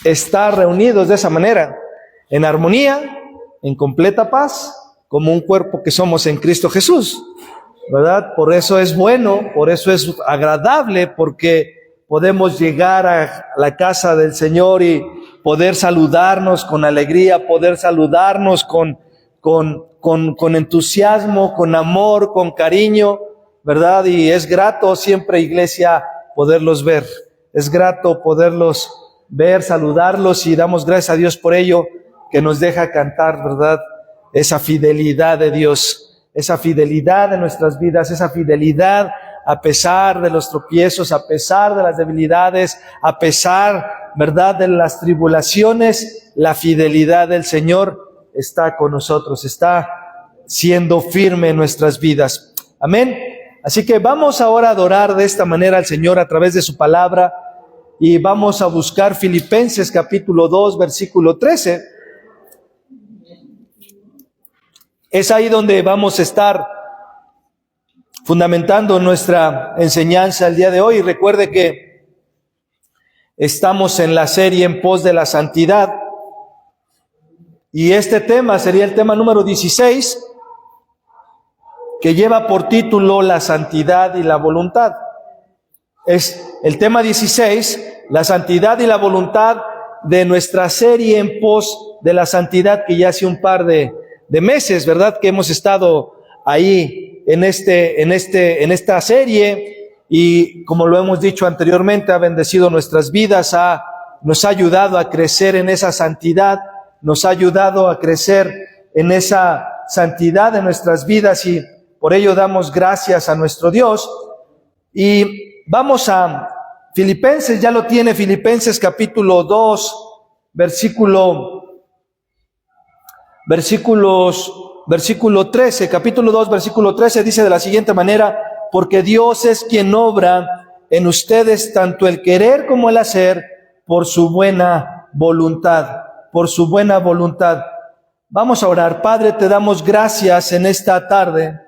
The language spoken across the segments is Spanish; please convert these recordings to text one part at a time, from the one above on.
estar reunidos de esa manera, en armonía, en completa paz, como un cuerpo que somos en Cristo Jesús, ¿verdad? Por eso es bueno, por eso es agradable, porque podemos llegar a la casa del Señor y poder saludarnos con alegría, poder saludarnos con entusiasmo, con amor, con cariño, ¿verdad? Y es grato siempre, iglesia, poderlos ver. Es grato poderlos ver, saludarlos, y damos gracias a Dios por ello, que nos deja cantar, ¿verdad? Esa fidelidad de Dios, esa fidelidad de nuestras vidas, esa fidelidad a pesar de los tropiezos, a pesar de las debilidades, a pesar, ¿verdad?, de las tribulaciones. La fidelidad del Señor está con nosotros, está siendo firme en nuestras vidas. Amén. Así que vamos ahora a adorar de esta manera al Señor a través de su palabra, y vamos a buscar Filipenses capítulo 2, versículo 13. Es ahí donde vamos a estar fundamentando nuestra enseñanza el día de hoy. Recuerde que estamos en la serie En pos de la santidad, y este tema sería el tema número 16, que lleva por título La santidad y la voluntad. Es el tema 16, la santidad y la voluntad, de nuestra serie En pos de la santidad, que ya hace un par de meses, ¿verdad?, que hemos estado ahí en esta serie, y como lo hemos dicho anteriormente, ha bendecido nuestras vidas, nos ha ayudado a crecer en esa santidad, nos ha ayudado a crecer en esa santidad de nuestras vidas, y por ello damos gracias a nuestro Dios. Y vamos a Filipenses, ya lo tiene, Filipenses capítulo 2, versículo 13, capítulo 2, versículo 13, dice de la siguiente manera: porque Dios es quien obra en ustedes tanto el querer como el hacer por su buena voluntad, por su buena voluntad. Vamos a orar. Padre, te damos gracias en esta tarde.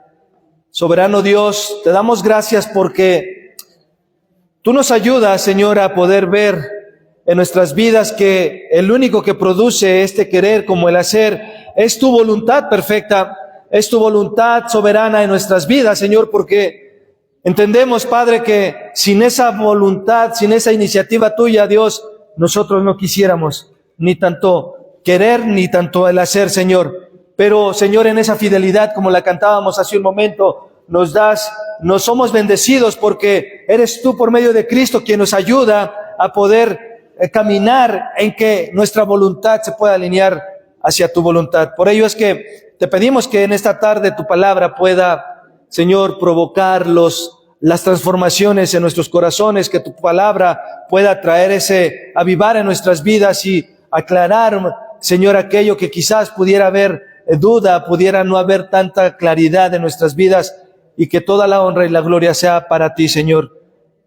Soberano Dios, te damos gracias porque tú nos ayudas, Señor, a poder ver en nuestras vidas que el único que produce este querer como el hacer es tu voluntad perfecta, es tu voluntad soberana en nuestras vidas, Señor, porque entendemos, Padre, que sin esa voluntad, sin esa iniciativa tuya, Dios, nosotros no quisiéramos ni tanto querer ni tanto el hacer, Señor. Pero, Señor, en esa fidelidad, como la cantábamos hace un momento, nos somos bendecidos porque eres tú por medio de Cristo quien nos ayuda a poder caminar en que nuestra voluntad se pueda alinear hacia tu voluntad. Por ello es que te pedimos que en esta tarde tu palabra pueda, Señor, provocar las transformaciones en nuestros corazones, que tu palabra pueda traer ese avivar en nuestras vidas y aclarar, Señor, aquello que quizás pudiera haber duda, pudiera no haber tanta claridad en nuestras vidas, y que toda la honra y la gloria sea para ti, Señor.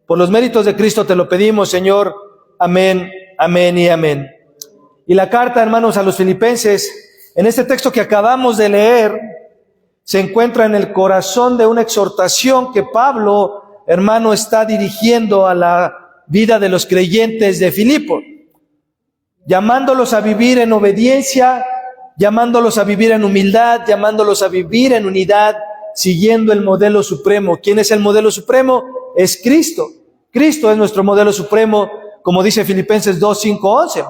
Por los méritos de Cristo te lo pedimos, Señor. Amén, amén y amén. Y la carta, hermanos, a los Filipenses, en este texto que acabamos de leer, se encuentra en el corazón de una exhortación que Pablo, hermano, está dirigiendo a la vida de los creyentes de Filipo, llamándolos a vivir en obediencia, llamándolos a vivir en humildad, llamándolos a vivir en unidad, siguiendo el modelo supremo. ¿Quién es el modelo supremo? Es Cristo. Cristo es nuestro modelo supremo, como dice Filipenses 2, 5, 11.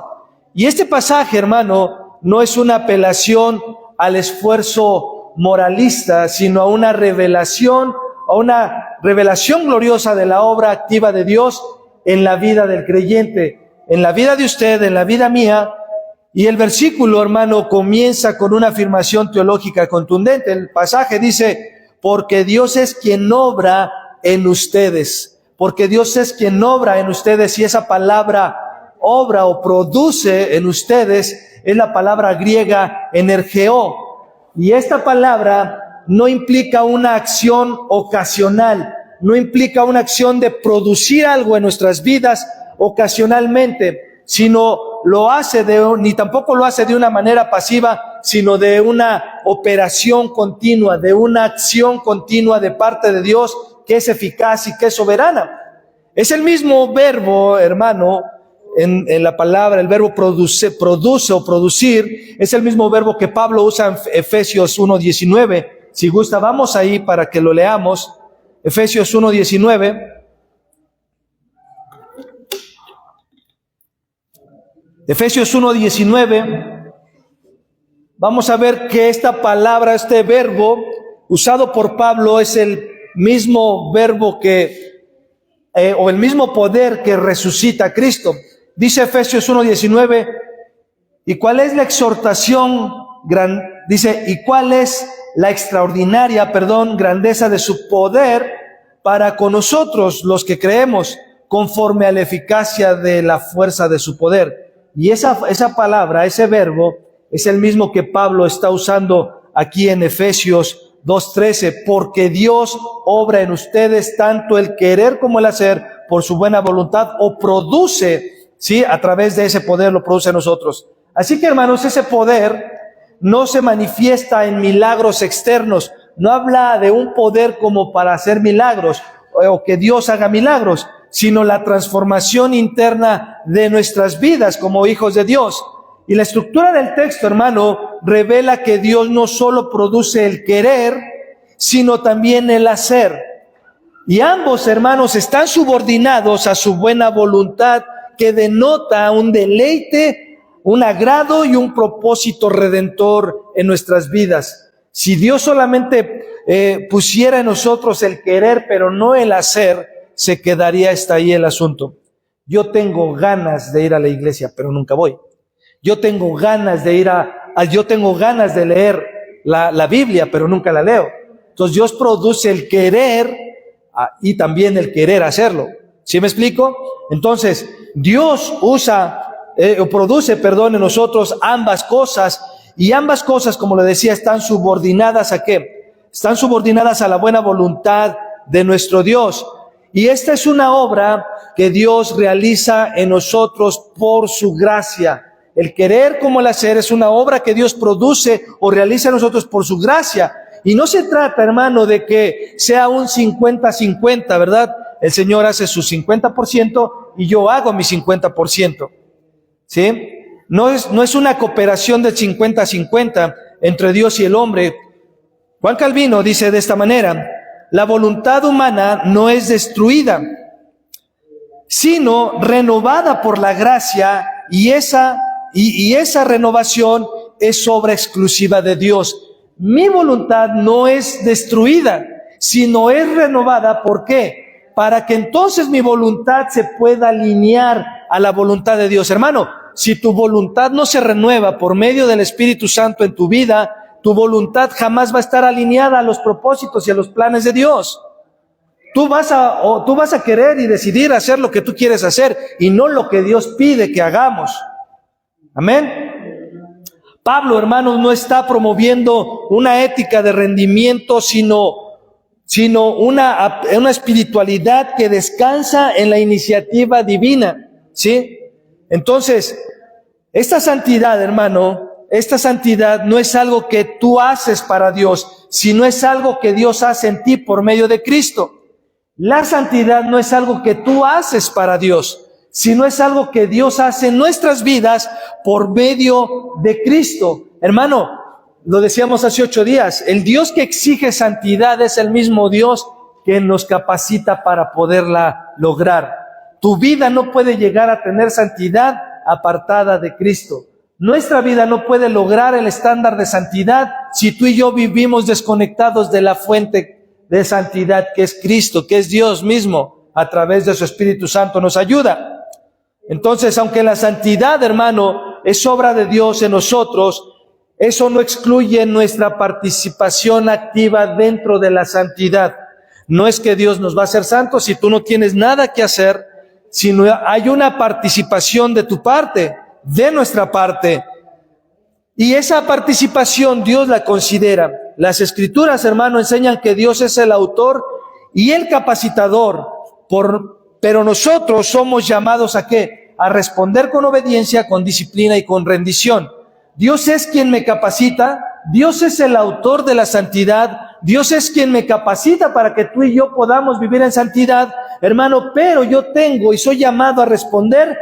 Y este pasaje, hermano, no es una apelación al esfuerzo moralista, sino a una revelación gloriosa de la obra activa de Dios en la vida del creyente, en la vida de usted, en la vida mía. Y el versículo, hermano, comienza con una afirmación teológica contundente. El pasaje dice: porque Dios es quien obra en ustedes. Porque Dios es quien obra en ustedes, y esa palabra obra o produce en ustedes es la palabra griega energeo. Y esta palabra no implica una acción ocasional, no implica una acción de producir algo en nuestras vidas ocasionalmente, sino ni tampoco lo hace de una manera pasiva, sino de una operación continua, de una acción continua de parte de Dios que es eficaz y que es soberana. Es el mismo verbo, hermano, en la palabra, el verbo produce o producir, es el mismo verbo que Pablo usa en Efesios 1:19. Si gusta, vamos ahí para que lo leamos. Efesios 1:19. Efesios 1:19. Vamos a ver que esta palabra, este verbo usado por Pablo es el mismo verbo o el mismo poder que resucita a Cristo. Dice Efesios 1:19, ¿y cuál es la exhortación? Dice, ¿y cuál es la extraordinaria, grandeza de su poder para con nosotros los que creemos, conforme a la eficacia de la fuerza de su poder? Y esa palabra, ese verbo, es el mismo que Pablo está usando aquí en Efesios 2:13, porque Dios obra en ustedes tanto el querer como el hacer por su buena voluntad, o produce, ¿sí? A través de ese poder lo produce en nosotros. Así que, hermanos, ese poder no se manifiesta en milagros externos, no habla de un poder como para hacer milagros o que Dios haga milagros, sino la transformación interna de nuestras vidas como hijos de Dios. Y la estructura del texto, hermano, revela que Dios no solo produce el querer, sino también el hacer. Y ambos, hermanos, están subordinados a su buena voluntad, que denota un deleite, un agrado y un propósito redentor en nuestras vidas. Si Dios solamente pusiera en nosotros el querer, pero no el hacer, se quedaría hasta ahí el asunto. Yo tengo ganas de ir a la iglesia, pero nunca voy. Yo tengo ganas de leer la Biblia, pero nunca la leo. Entonces Dios produce el querer y también el querer hacerlo. ¿Sí me explico? Entonces Dios produce en nosotros ambas cosas, y ambas cosas, como le decía, están subordinadas ¿a qué? Están subordinadas a la buena voluntad de nuestro Dios. Y esta es una obra que Dios realiza en nosotros por su gracia. El querer como el hacer es una obra que Dios produce o realiza en nosotros por su gracia. Y no se trata, hermano, de que sea un 50-50, ¿verdad? El Señor hace su 50% y yo hago mi 50%. ¿Sí? No es una cooperación de 50-50 entre Dios y el hombre. Juan Calvino dice de esta manera: la voluntad humana no es destruida, sino renovada por la gracia, y esa renovación es obra exclusiva de Dios. Mi voluntad no es destruida, sino es renovada. ¿Por qué? Para que entonces mi voluntad se pueda alinear a la voluntad de Dios. Hermano, si tu voluntad no se renueva por medio del Espíritu Santo en tu vida, tu voluntad jamás va a estar alineada a los propósitos y a los planes de Dios. Tú vas a querer y decidir hacer lo que tú quieres hacer y no lo que Dios pide que hagamos. Amén. Pablo, hermanos, no está promoviendo una ética de rendimiento, sino una espiritualidad que descansa en la iniciativa divina, ¿sí? Entonces, esta santidad, hermano, esta santidad no es algo que tú haces para Dios, sino es algo que Dios hace en ti por medio de Cristo. La santidad no es algo que tú haces para Dios, sino es algo que Dios hace en nuestras vidas por medio de Cristo. Hermano, lo decíamos hace 8 días, el Dios que exige santidad es el mismo Dios que nos capacita para poderla lograr. Tu vida no puede llegar a tener santidad apartada de Cristo. Nuestra vida no puede lograr el estándar de santidad si tú y yo vivimos desconectados de la fuente de santidad que es Cristo, que es Dios mismo. A través de su Espíritu Santo nos ayuda. Entonces, aunque la santidad, hermano, es obra de Dios en nosotros, eso no excluye nuestra participación activa dentro de la santidad. No es que Dios nos va a hacer santos si tú no tienes nada que hacer, sino hay una participación de tu parte, de nuestra parte. Y esa participación Dios la considera. Las Escrituras, hermano, enseñan que Dios es el autor y el capacitador, pero nosotros somos llamados ¿a qué? A responder con obediencia, con disciplina y con rendición. Dios es quien me capacita, Dios es el autor de la santidad, Dios es quien me capacita para que tú y yo podamos vivir en santidad, hermano, pero yo tengo y soy llamado a responder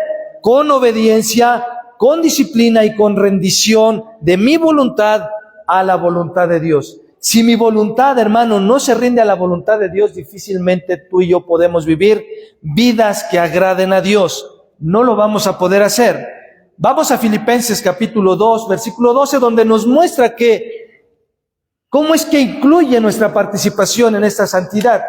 con obediencia, con disciplina y con rendición de mi voluntad a la voluntad de Dios. Si mi voluntad, hermano, no se rinde a la voluntad de Dios, difícilmente tú y yo podemos vivir vidas que agraden a Dios. No lo vamos a poder hacer. Vamos a Filipenses capítulo 2, versículo 12, donde nos muestra que cómo es que incluye nuestra participación en esta santidad,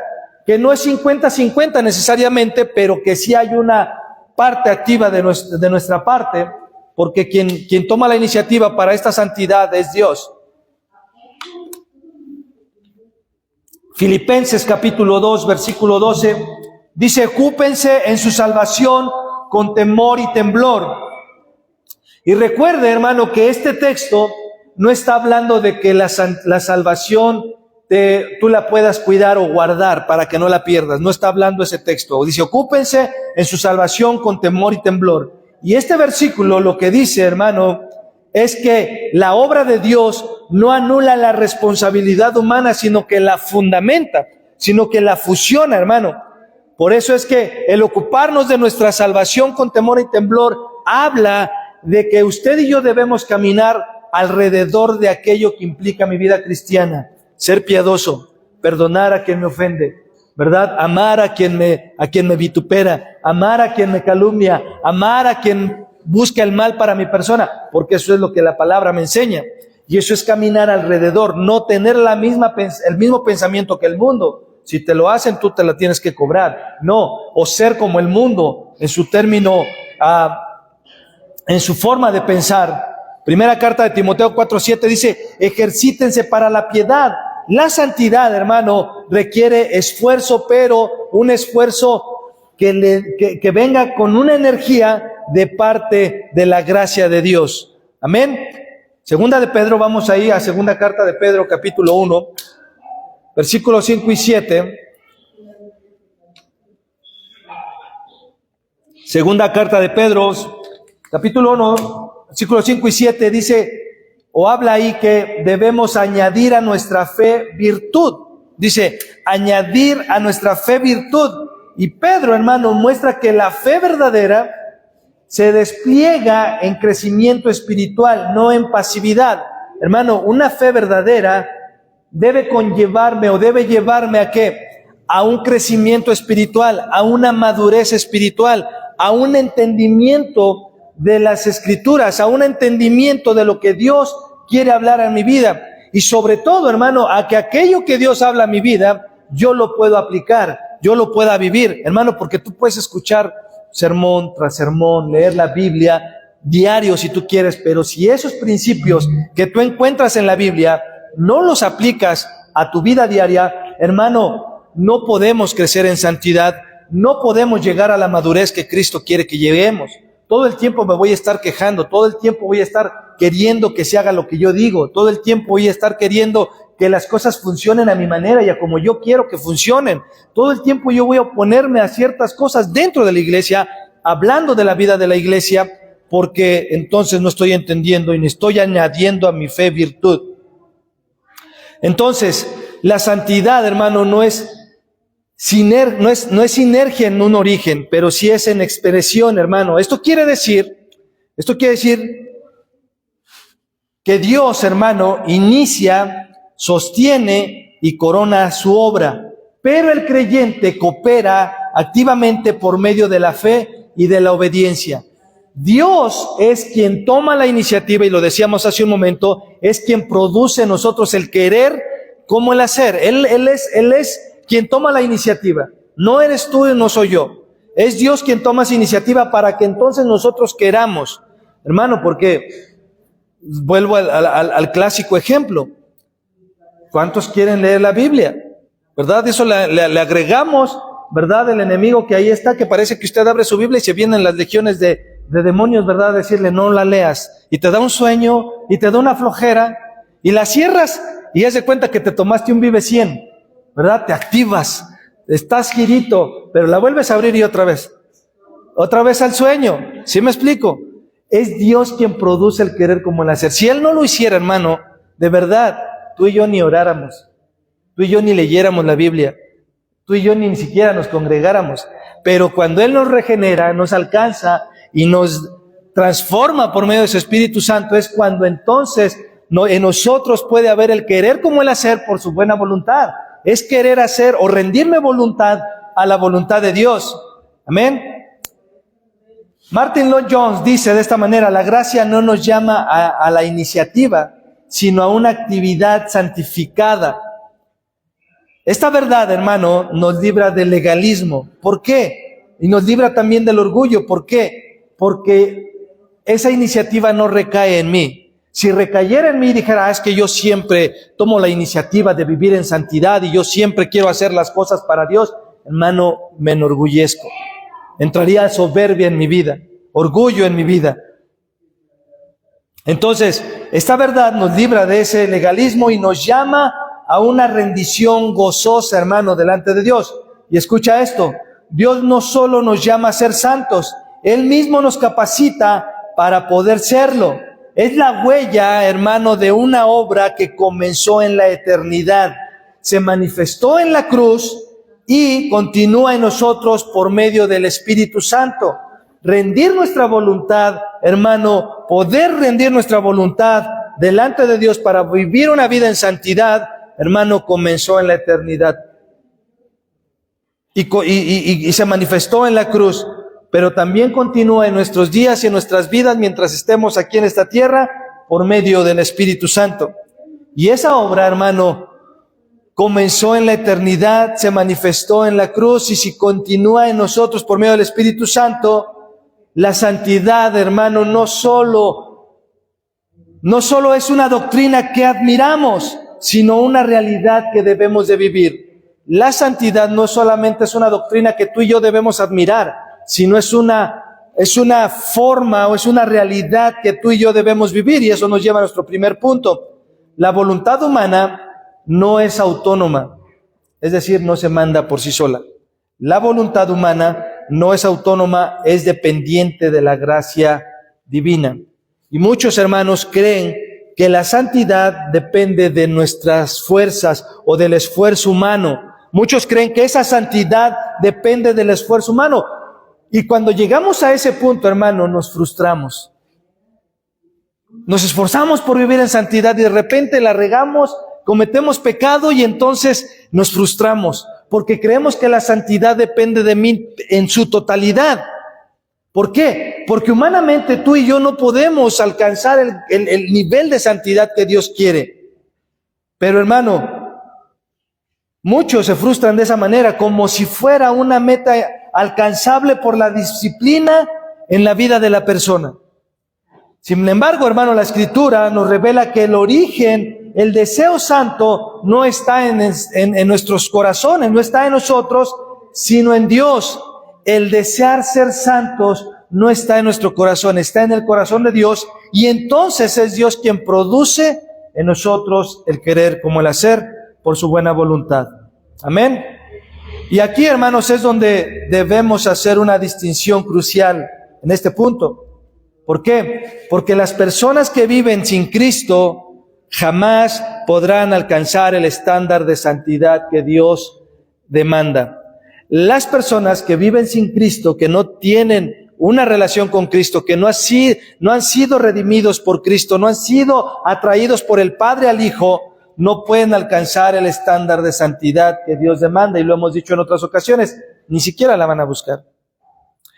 que no es 50-50 necesariamente, pero que sí hay una parte activa de nuestra parte, porque quien toma la iniciativa para esta santidad es Dios. Filipenses capítulo 2, versículo 12, dice: ocúpense en su salvación con temor y temblor. Y recuerde, hermano, que este texto no está hablando de que la salvación tú la puedas cuidar o guardar para que no la pierdas. No está hablando ese texto. Dice: ocúpense en su salvación con temor y temblor. Y este versículo lo que dice, hermano, es que la obra de Dios no anula la responsabilidad humana, sino que la fundamenta, sino que la fusiona, hermano. Por eso es que el ocuparnos de nuestra salvación con temor y temblor habla de que usted y yo debemos caminar alrededor de aquello que implica mi vida cristiana. Ser piadoso, perdonar a quien me ofende, ¿verdad? Amar a quien me vitupera, amar a quien me calumnia, amar a quien busca el mal para mi persona, porque eso es lo que la palabra me enseña. Y eso es caminar alrededor, no tener el mismo pensamiento que el mundo. Si te lo hacen, tú te la tienes que cobrar. No, o ser como el mundo en su término, en su forma de pensar. Primera carta de Timoteo 4:7 dice: ejercítense para la piedad. La santidad, hermano, requiere esfuerzo, pero un esfuerzo que venga con una energía de parte de la gracia de Dios. Amén. Segunda de Pedro, vamos ahí a segunda carta de Pedro, capítulo 1, versículos 5 y 7. Segunda carta de Pedro, capítulo 1, versículos 5 y 7, dice, o habla ahí que debemos añadir a nuestra fe virtud. Dice, añadir a nuestra fe virtud. Y Pedro, hermano, muestra que la fe verdadera se despliega en crecimiento espiritual, no en pasividad. Hermano, una fe verdadera debe conllevarme o debe llevarme ¿a qué? A un crecimiento espiritual, a una madurez espiritual, a un entendimiento de las Escrituras, a un entendimiento de lo que Dios quiere hablar en mi vida. Y sobre todo, hermano, a que aquello que Dios habla en mi vida, yo lo puedo aplicar, yo lo pueda vivir. Hermano, porque tú puedes escuchar sermón tras sermón, leer la Biblia diario si tú quieres, pero si esos principios que tú encuentras en la Biblia no los aplicas a tu vida diaria, hermano, no podemos crecer en santidad, no podemos llegar a la madurez que Cristo quiere que lleguemos. Todo el tiempo me voy a estar quejando, todo el tiempo voy a estar queriendo que se haga lo que yo digo, todo el tiempo voy a estar queriendo que las cosas funcionen a mi manera y a como yo quiero que funcionen. Todo el tiempo yo voy a oponerme a ciertas cosas dentro de la iglesia, hablando de la vida de la iglesia, porque entonces no estoy entendiendo y no estoy añadiendo a mi fe virtud. Entonces, la santidad, hermano, no es sinergia en un origen, pero sí es en expresión, hermano. Esto quiere decir que Dios, hermano, inicia, sostiene y corona su obra, pero el creyente coopera activamente por medio de la fe y de la obediencia. Dios es quien toma la iniciativa, y lo decíamos hace un momento, es quien produce en nosotros el querer como el hacer. Él es quien toma la iniciativa. No eres tú y no soy yo. Es Dios quien toma esa iniciativa para que entonces nosotros queramos. Hermano, porque vuelvo al clásico ejemplo. ¿Cuántos quieren leer la Biblia? ¿Verdad? Eso le agregamos, ¿verdad? El enemigo que ahí está, que parece que usted abre su Biblia y se vienen las legiones de demonios, ¿verdad? Decirle, no la leas. Y te da un sueño, y te da una flojera, y la cierras, y haz de cuenta que te tomaste un Vive 100, ¿verdad? Te activas, estás girito, pero la vuelves a abrir y otra vez al sueño. ¿Sí me explico? Es Dios quien produce el querer como el hacer. Si Él no lo hiciera, hermano, de verdad, tú y yo ni oráramos, tú y yo ni leyéramos la Biblia, tú y yo ni siquiera nos congregáramos. Pero cuando Él nos regenera, nos alcanza y nos transforma por medio de su Espíritu Santo, es cuando entonces en nosotros puede haber el querer como el hacer por su buena voluntad. Es querer hacer o rendirme voluntad a la voluntad de Dios. Amén. Martin Lloyd Jones dice de esta manera: la gracia no nos llama a la iniciativa, sino a una actividad santificada. Esta verdad, hermano, nos libra del legalismo. ¿Por qué? Y nos libra también del orgullo. ¿Por qué? Porque esa iniciativa no recae en mí. Si recayera en mí y dijera, es que yo siempre tomo la iniciativa de vivir en santidad y yo siempre quiero hacer las cosas para Dios, hermano, me enorgullezco. Entraría soberbia en mi vida, orgullo en mi vida. Entonces, esta verdad nos libra de ese legalismo y nos llama a una rendición gozosa, hermano, delante de Dios. Y escucha esto: Dios no solo nos llama a ser santos, Él mismo nos capacita para poder serlo. Es la huella, hermano, de una obra que comenzó en la eternidad, se manifestó en la cruz y continúa en nosotros por medio del Espíritu Santo. Rendir nuestra voluntad, hermano, poder rendir nuestra voluntad delante de Dios para vivir una vida en santidad, hermano, comenzó en la eternidad y se manifestó en la cruz, pero también continúa en nuestros días y en nuestras vidas mientras estemos aquí en esta tierra por medio del Espíritu Santo. Y esa obra, hermano, comenzó en la eternidad, se manifestó en la cruz, y si continúa en nosotros por medio del Espíritu Santo, la santidad, hermano, no solo es una doctrina que admiramos, sino una realidad que debemos de vivir. La santidad no solamente es una doctrina que tú y yo debemos admirar, sino es una forma o es una realidad que tú y yo debemos vivir, y eso nos lleva a nuestro primer punto. La voluntad humana no es autónoma, es decir, no se manda por sí sola. La voluntad humana no es autónoma, es dependiente de la gracia divina. Y muchos hermanos creen que la santidad depende de nuestras fuerzas o del esfuerzo humano. Muchos creen que esa santidad depende del esfuerzo humano. Y cuando llegamos a ese punto, hermano, nos frustramos. Nos esforzamos por vivir en santidad y de repente la regamos, cometemos pecado y entonces nos frustramos porque creemos que la santidad depende de mí en su totalidad. ¿Por qué? Porque humanamente tú y yo no podemos alcanzar el nivel de santidad que Dios quiere. Pero, hermano, muchos se frustran de esa manera, como si fuera una meta alcanzable por la disciplina en la vida de la persona. Sin embargo, hermano, la Escritura nos revela que el origen, el deseo santo, no está en nuestros corazones, no está en nosotros, sino en Dios. El desear ser santos no está en nuestro corazón, está en el corazón de Dios, y entonces es Dios quien produce en nosotros el querer como el hacer por su buena voluntad. Amén. Y aquí, hermanos, es donde debemos hacer una distinción crucial en este punto. ¿Por qué? Porque las personas que viven sin Cristo jamás podrán alcanzar el estándar de santidad que Dios demanda. Las personas que viven sin Cristo, que no tienen una relación con Cristo, que no han sido redimidos por Cristo, no han sido atraídos por el Padre al Hijo, no pueden alcanzar el estándar de santidad que Dios demanda, y lo hemos dicho en otras ocasiones, ni siquiera la van a buscar.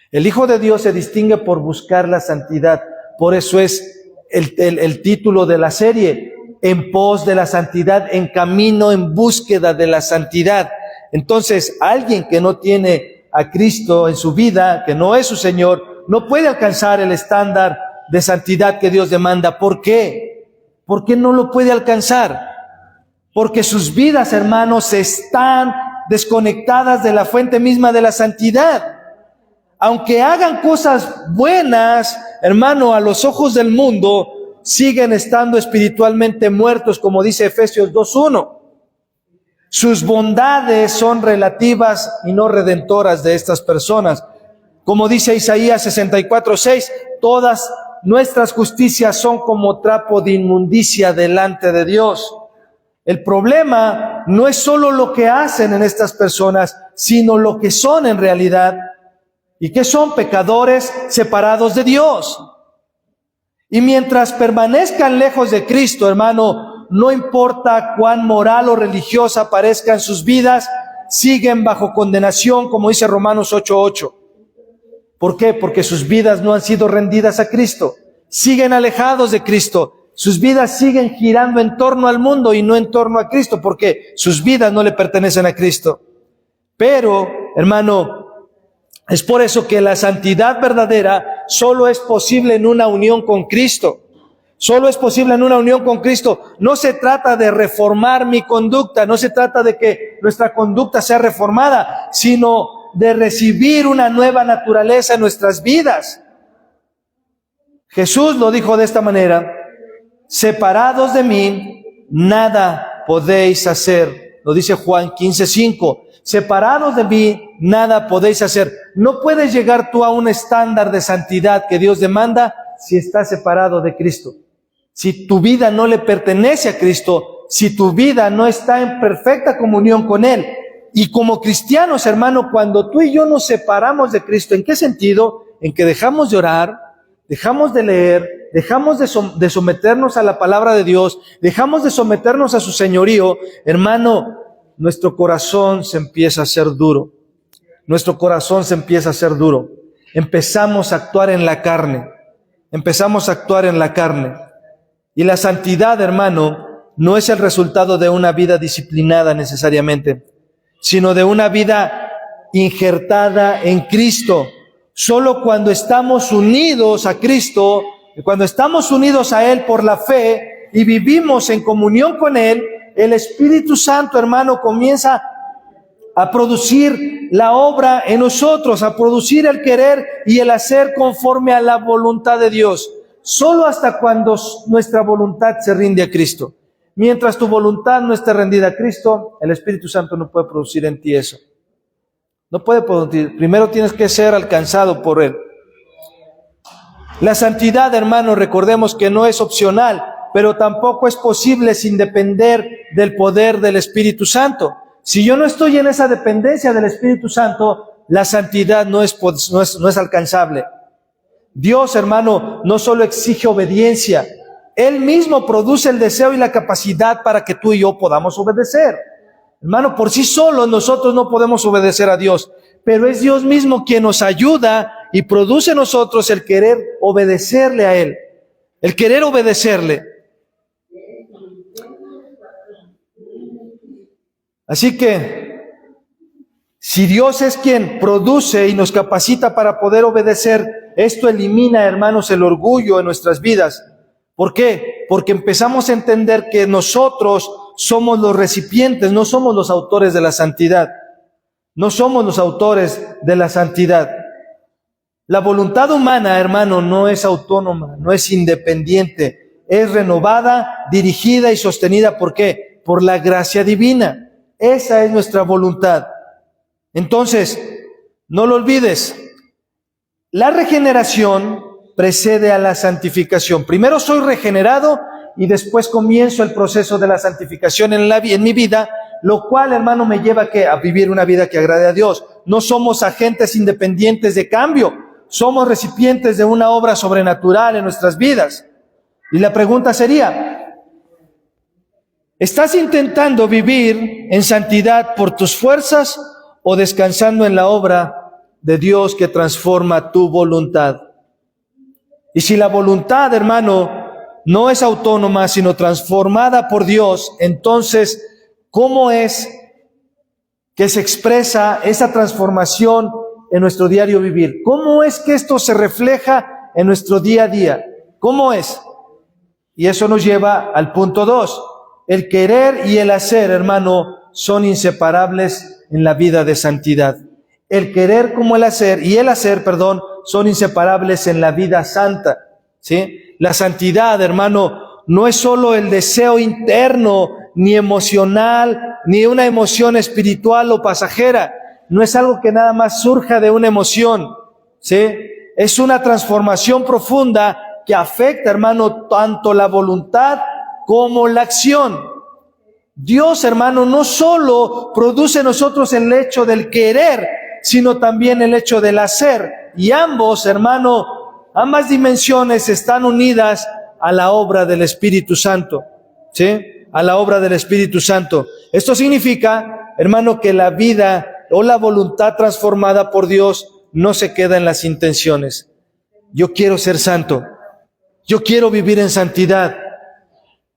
El Hijo de Dios se distingue por buscar la santidad. Por eso es el título de la serie, En pos de la santidad, en camino, en búsqueda de la santidad. Entonces, alguien que no tiene a Cristo en su vida, que no es su Señor, no puede alcanzar el estándar de santidad que Dios demanda. ¿Por qué? ¿Por qué no lo puede alcanzar? Porque sus vidas, hermanos, están desconectadas de la fuente misma de la santidad. Aunque hagan cosas buenas, hermano, a los ojos del mundo, siguen estando espiritualmente muertos, como dice Efesios 2:1. Sus bondades son relativas y no redentoras de estas personas. Como dice Isaías 64:6, todas nuestras justicias son como trapo de inmundicia delante de Dios. El problema no es solo lo que hacen en estas personas, sino lo que son en realidad. ¿Y qué son? Pecadores separados de Dios. Y mientras permanezcan lejos de Cristo, hermano, no importa cuán moral o religiosa parezcan sus vidas, siguen bajo condenación, como dice Romanos 8:8. ¿Por qué? Porque sus vidas no han sido rendidas a Cristo. Siguen alejados de Cristo. Sus vidas siguen girando en torno al mundo y no en torno a Cristo, porque sus vidas no le pertenecen a Cristo. Pero, hermano, es por eso que la santidad verdadera solo es posible en una unión con Cristo. Solo es posible en una unión con Cristo. No se trata de reformar mi conducta, no se trata de que nuestra conducta sea reformada, sino de recibir una nueva naturaleza en nuestras vidas. Jesús lo dijo de esta manera: separados de mí, nada podéis hacer. Lo dice Juan 15:5. Separados de mí, nada podéis hacer. No puedes llegar tú a un estándar de santidad que Dios demanda si estás separado de Cristo. Si tu vida no le pertenece a Cristo, si tu vida no está en perfecta comunión con Él. Y como cristianos, hermano, cuando tú y yo nos separamos de Cristo, ¿en qué sentido? En que dejamos de orar, dejamos de leer, dejamos de someternos a la palabra de Dios, dejamos de someternos a su señorío, hermano, nuestro corazón se empieza a hacer duro. Nuestro corazón se empieza a hacer duro. Empezamos a actuar en la carne. Empezamos a actuar en la carne. Y la santidad, hermano, no es el resultado de una vida disciplinada necesariamente, sino de una vida injertada en Cristo. Solo cuando estamos unidos a Cristo, cuando estamos unidos a Él por la fe y vivimos en comunión con Él, el Espíritu Santo, hermano, comienza a producir la obra en nosotros, a producir el querer y el hacer conforme a la voluntad de Dios. Solo hasta cuando nuestra voluntad se rinde a Cristo. Mientras tu voluntad no esté rendida a Cristo, el Espíritu Santo no puede producir en ti eso. No puede producir. Primero tienes que ser alcanzado por Él. La santidad, hermano, recordemos que no es opcional, pero tampoco es posible sin depender del poder del Espíritu Santo. Si yo no estoy en esa dependencia del Espíritu Santo, la santidad no es alcanzable. Dios, hermano, no solo exige obediencia, Él mismo produce el deseo y la capacidad para que tú y yo podamos obedecer. Hermano, por sí solos nosotros no podemos obedecer a Dios, pero es Dios mismo quien nos ayuda y produce en nosotros el querer obedecerle a Él, el querer obedecerle. Así que, si Dios es quien produce y nos capacita para poder obedecer, esto elimina, hermanos, el orgullo en nuestras vidas. ¿Por qué? Porque empezamos a entender que nosotros somos los recipientes, no somos los autores de la santidad. No somos los autores de la santidad. La voluntad humana, hermano, no es autónoma, no es independiente. Es renovada, dirigida y sostenida. ¿Por qué? Por la gracia divina. Esa es nuestra voluntad. Entonces, no lo olvides. La regeneración precede a la santificación. Primero soy regenerado y después comienzo el proceso de la santificación en mi vida, lo cual, hermano, me lleva a vivir una vida que agrade a Dios. No somos agentes independientes de cambio, somos recipientes de una obra sobrenatural en nuestras vidas. Y la pregunta sería, ¿estás intentando vivir en santidad por tus fuerzas o descansando en la obra de Dios que transforma tu voluntad? Y si la voluntad, hermano, no es autónoma, sino transformada por Dios, entonces, ¿cómo es que se expresa esa transformación en nuestro diario vivir? ¿Cómo es que esto se refleja en nuestro día a día? ¿Cómo es? Y eso nos lleva al punto 2. El querer y el hacer, hermano, son inseparables en la vida de santidad. El querer como el hacer, y el hacer, son inseparables en la vida santa, ¿sí? La santidad, hermano, no es solo el deseo interno, ni emocional, ni una emoción espiritual o pasajera. No es algo que nada más surja de una emoción, ¿sí? Es una transformación profunda que afecta, hermano, tanto la voluntad como la acción. Dios, hermano, no solo produce en nosotros el hecho del querer, sino también el hecho del hacer. Y ambos, hermano, ambas dimensiones están unidas a la obra del Espíritu Santo, ¿sí? A la obra del Espíritu Santo. Esto significa, hermano, que la vida o la voluntad transformada por Dios no se queda en las intenciones. Yo quiero ser santo. Yo quiero vivir en santidad.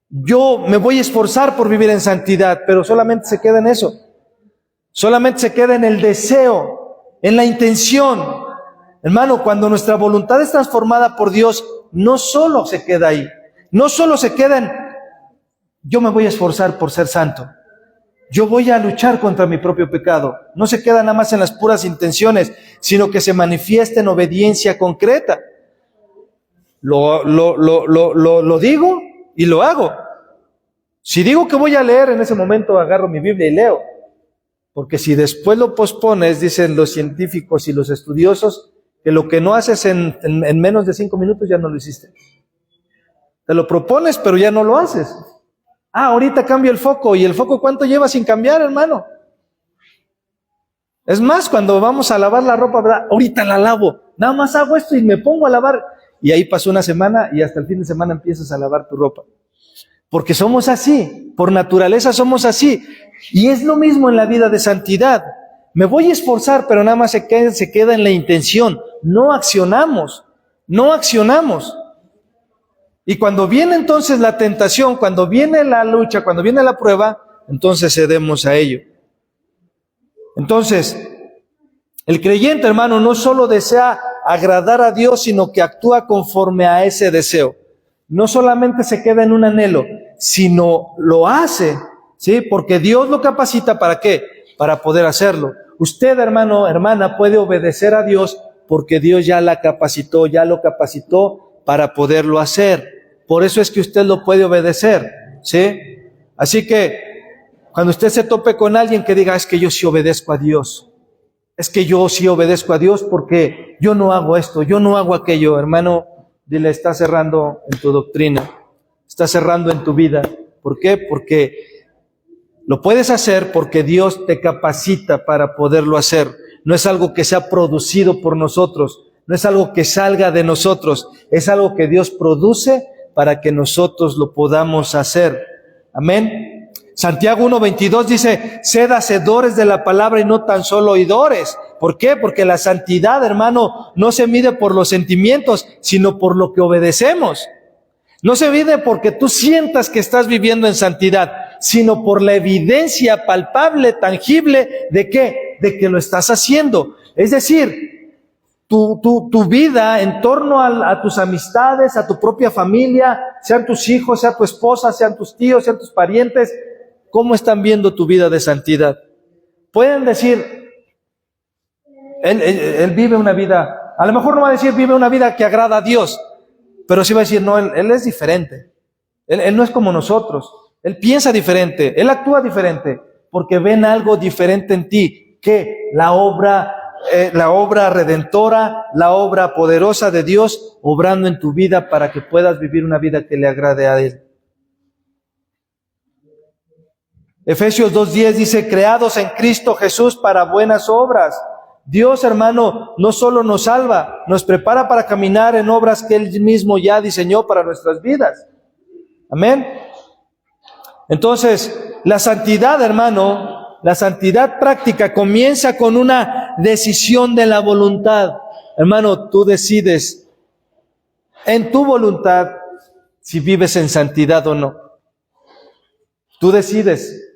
Yo me voy a esforzar por vivir en santidad, pero solamente se queda en eso. Solamente se queda en el deseo, en la intención. Hermano, cuando nuestra voluntad es transformada por Dios, no solo se queda ahí. No solo se queda en, yo me voy a esforzar por ser santo. Yo voy a luchar contra mi propio pecado. No se queda nada más en las puras intenciones, sino que se manifiesta en obediencia concreta. Lo digo y lo hago. Si digo que voy a leer, en ese momento agarro mi Biblia y leo. Porque si después lo pospones, dicen los científicos y los estudiosos, que lo que no haces en menos de 5 minutos ya no lo hiciste. Te lo propones, pero ya no lo haces. Ahorita cambio el foco. ¿Y el foco cuánto lleva sin cambiar, hermano? Es más, cuando vamos a lavar la ropa, ¿verdad? Ahorita la lavo. Nada más hago esto y me pongo a lavar. Y ahí pasó una semana y hasta el fin de semana empiezas a lavar tu ropa. Porque somos así. Por naturaleza somos así. Y es lo mismo en la vida de santidad. Me voy a esforzar, pero nada más se queda en la intención. No accionamos. No accionamos. Y cuando viene entonces la tentación, cuando viene la lucha, cuando viene la prueba, entonces cedemos a ello. Entonces, el creyente, hermano, no solo desea agradar a Dios, sino que actúa conforme a ese deseo. No solamente se queda en un anhelo, sino lo hace, ¿sí? Porque Dios lo capacita, ¿para qué? Para poder hacerlo. Usted, hermano, hermana, puede obedecer a Dios porque Dios ya la capacitó, ya lo capacitó para poderlo hacer. Por eso es que usted lo puede obedecer, ¿sí? Así que cuando usted se tope con alguien que diga, es que yo sí obedezco a Dios, es que yo sí obedezco a Dios porque yo no hago esto, yo no hago aquello, hermano, dile, está cerrando en tu doctrina, está cerrando en tu vida. ¿Por qué? Porque lo puedes hacer porque Dios te capacita para poderlo hacer. No es algo que sea producido por nosotros, no es algo que salga de nosotros, es algo que Dios produce para que nosotros lo podamos hacer. Amén. Santiago 1:22 dice, sed hacedores de la palabra y no tan solo oidores. ¿Por qué? Porque la santidad, hermano, no se mide por los sentimientos, sino por lo que obedecemos. No se mide porque tú sientas que estás viviendo en santidad, sino por la evidencia palpable, tangible, ¿de qué? De que lo estás haciendo. Es decir, tu vida en torno a tus amistades, a tu propia familia, sean tus hijos, sea tu esposa, sean tus tíos, sean tus parientes, ¿cómo están viendo tu vida de santidad? Pueden decir, él vive una vida, a lo mejor no va a decir vive una vida que agrada a Dios, pero sí va a decir, no, él es diferente, él no es como nosotros, él piensa diferente, él actúa diferente, porque ven algo diferente en ti, que la obra redentora, la obra poderosa de Dios obrando en tu vida para que puedas vivir una vida que le agrade a Él. Efesios 2:10 dice, creados en Cristo Jesús para buenas obras. Dios, hermano, no solo nos salva, nos prepara para caminar en obras que Él mismo ya diseñó para nuestras vidas. Amén. Entonces, la santidad, hermano, la santidad práctica comienza con una decisión de la voluntad. Hermano, tú decides en tu voluntad si vives en santidad o no. Tú decides.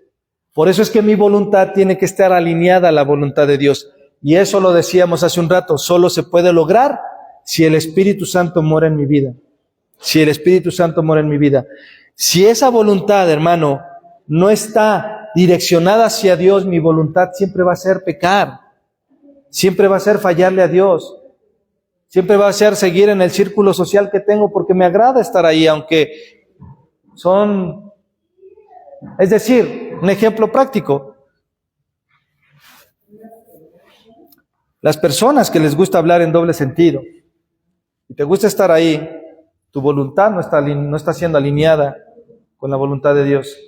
Por eso es que mi voluntad tiene que estar alineada a la voluntad de Dios. Y eso lo decíamos hace un rato, solo se puede lograr si el Espíritu Santo mora en mi vida. Si el Espíritu Santo mora en mi vida. Si esa voluntad, hermano, no está direccionada hacia Dios, mi voluntad siempre va a ser pecar, siempre va a ser fallarle a Dios, siempre va a ser seguir en el círculo social que tengo porque me agrada estar ahí, aunque es decir, un ejemplo práctico, las personas que les gusta hablar en doble sentido y te gusta estar ahí, tu voluntad no está siendo alineada con la voluntad de Dios.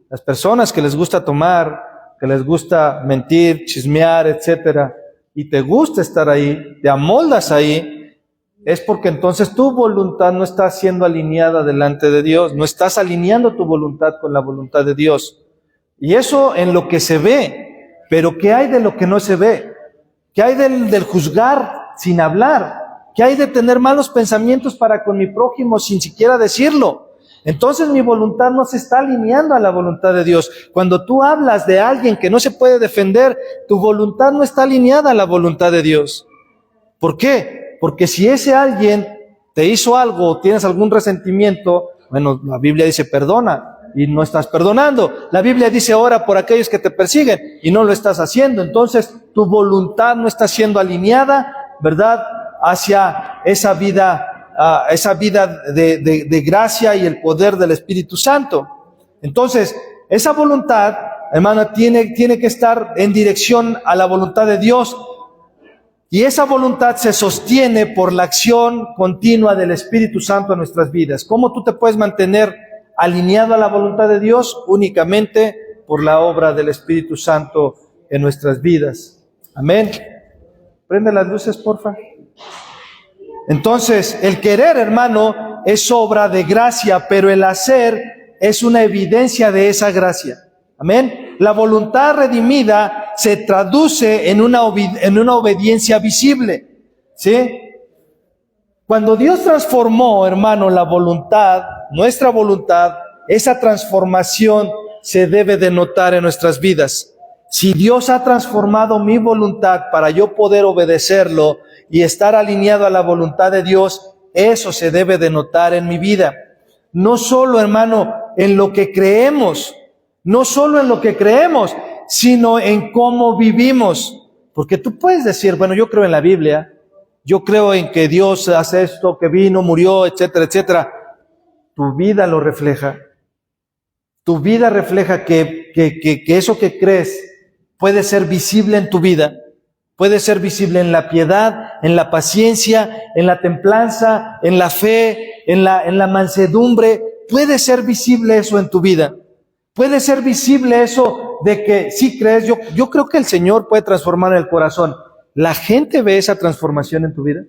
Las personas que les gusta tomar, que les gusta mentir, chismear, etcétera, y te gusta estar ahí, te amoldas ahí, es porque entonces tu voluntad no está siendo alineada delante de Dios, no estás alineando tu voluntad con la voluntad de Dios. Y eso en lo que se ve, pero ¿qué hay de lo que no se ve? ¿Qué hay del juzgar sin hablar? ¿Qué hay de tener malos pensamientos para con mi prójimo sin siquiera decirlo? Entonces mi voluntad no se está alineando a la voluntad de Dios. Cuando tú hablas de alguien que no se puede defender, tu voluntad no está alineada a la voluntad de Dios. ¿Por qué? Porque si ese alguien te hizo algo o tienes algún resentimiento, bueno, la Biblia dice perdona y no estás perdonando. La Biblia dice ora por aquellos que te persiguen y no lo estás haciendo. Entonces tu voluntad no está siendo alineada, ¿verdad?, hacia esa vida de gracia y el poder del Espíritu Santo. Entonces, esa voluntad, hermana, tiene que estar en dirección a la voluntad de Dios. Y esa voluntad se sostiene por la acción continua del Espíritu Santo en nuestras vidas. ¿Cómo tú te puedes mantener alineado a la voluntad de Dios? Únicamente por la obra del Espíritu Santo en nuestras vidas. Amén. Prende las luces, porfa. Entonces, el querer, hermano, es obra de gracia, pero el hacer es una evidencia de esa gracia. Amén. La voluntad redimida se traduce en una obediencia visible. ¿Sí? Cuando Dios transformó, hermano, la voluntad, nuestra voluntad, esa transformación se debe de notar en nuestras vidas. Si Dios ha transformado mi voluntad para yo poder obedecerlo y estar alineado a la voluntad de Dios, eso se debe de notar en mi vida. No solo, hermano, en lo que creemos, sino en cómo vivimos. Porque tú puedes decir, bueno, yo creo en la Biblia, yo creo en que Dios hace esto, que vino, murió, etcétera, etcétera. Tu vida lo refleja. Tu vida refleja que eso que crees puede ser visible en tu vida. Puede ser visible en la piedad, en la paciencia, en la templanza, en la fe, en la mansedumbre. Puede ser visible eso en tu vida. Puede ser visible eso de que sí crees. Yo creo que el Señor puede transformar el corazón. ¿La gente ve esa transformación en tu vida?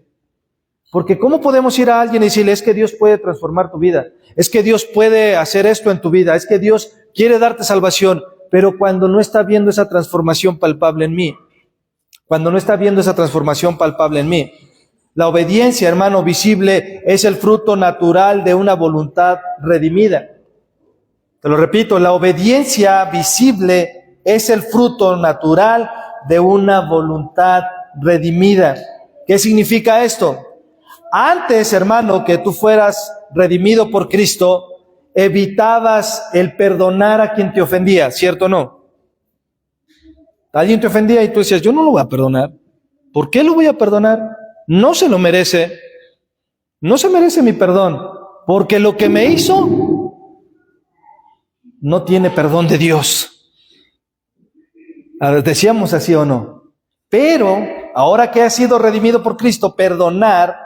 Porque ¿cómo podemos ir a alguien y decirle, es que Dios puede transformar tu vida? Es que Dios puede hacer esto en tu vida. Es que Dios quiere darte salvación. Pero cuando no está viendo esa transformación palpable en mí, la obediencia, hermano, visible es el fruto natural de una voluntad redimida. Te lo repito, la obediencia visible es el fruto natural de una voluntad redimida. ¿Qué significa esto? Antes, hermano, que tú fueras redimido por Cristo, evitabas el perdonar a quien te ofendía, ¿cierto o no? Alguien te ofendía y tú decías, yo no lo voy a perdonar. ¿Por qué lo voy a perdonar? No se lo merece. No se merece mi perdón, porque lo que me hizo no tiene perdón de Dios. Decíamos así o no. Pero ahora que has sido redimido por Cristo, perdonar,